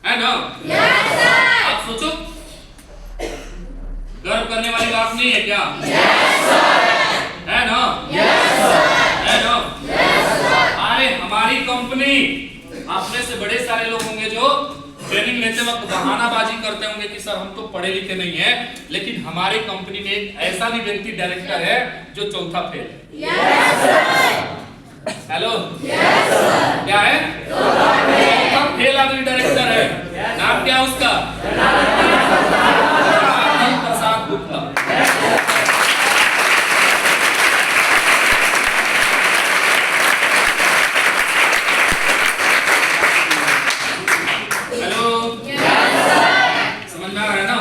[SPEAKER 1] है ना?
[SPEAKER 4] Yes, sir.
[SPEAKER 1] आप सोचो, गर्व करने वाली बात नहीं है क्या?
[SPEAKER 4] Yes, sir.
[SPEAKER 1] है ना?
[SPEAKER 4] Yes, sir.
[SPEAKER 1] है ना?
[SPEAKER 4] Yes, sir.
[SPEAKER 1] अरे हमारी कंपनी, आप में से बड़े सारे लोग होंगे जो ट्रेनिंग लेते वक्त बहानाबाजी करते होंगे कि सर हम तो पढ़े लिखे नहीं है, लेकिन हमारे कंपनी में एक ऐसा भी व्यक्ति डायरेक्टर है जो चौथा फेल है।
[SPEAKER 4] Yes, sir.
[SPEAKER 1] Hello,
[SPEAKER 4] Yes, sir.
[SPEAKER 1] क्या है? चौथा फेल आदमी डायरेक्टर है। नाम क्या उसका? जनार्दन प्रसाद गुप्ता। समझ में आ रहा है ना?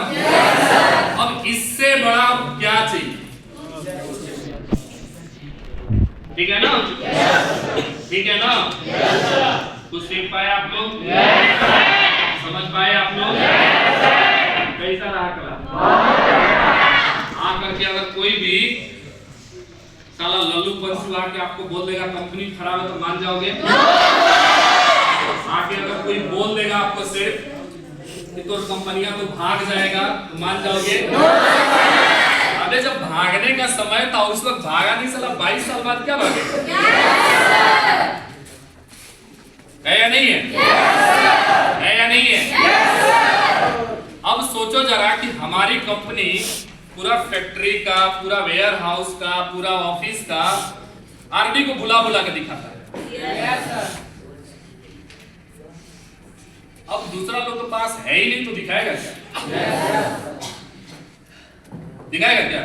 [SPEAKER 1] अब इससे बड़ा क्या चाहिए? ठीक है ना? ठीक है ना? कुछ सीख पाए आप लोग? समझ पाए आप लोग? कैसा रहा क्लास? आकर के अगर कोई भी साला लल्लू पंसू आके आपको बोल देगा कंपनी खराब है तो मान जाओगे? आके अगर कोई बोल देगा आपको सिर्फ तो कंपनियां तो भाग जाएगा तो मान जाओगे? अबे जब भागने का समय था उस वक्त भागा नहीं साला, 22 साल बाद क्या भागेगा? है या नहीं है? है या नहीं है? अब सोचो जरा कि हमारी कंपनी पूरा फैक्ट्री का, पूरा वेयर हाउस का, पूरा ऑफिस का आरडी को बुला बुला के दिखाता है। अब दूसरा लोग के पास है ही नहीं तो दिखाएगा क्या? दिखाएगा क्या?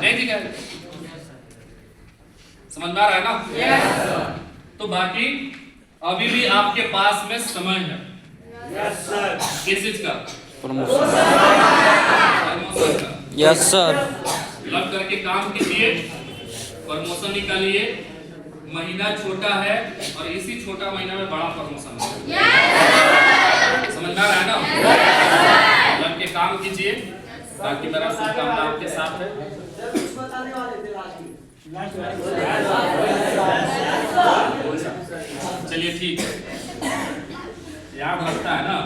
[SPEAKER 1] नहीं दिखाएगा। समझ में आ रहा है ना? तो बाकी अभी भी आपके पास में समय है। किस चीज का? प्रमोशन का।
[SPEAKER 5] Yes sir.
[SPEAKER 1] लग करके काम कीजिए, प्रमोशन निकालिए। महीना छोटा है और इसी छोटा महीना में बड़ा प्रमोशन है। समझ में आ रहा है ना? लग के काम कीजिए ताकि मेरा शुभकामना आपके साथ है। चलिए ठीक है, याद रखता है ना?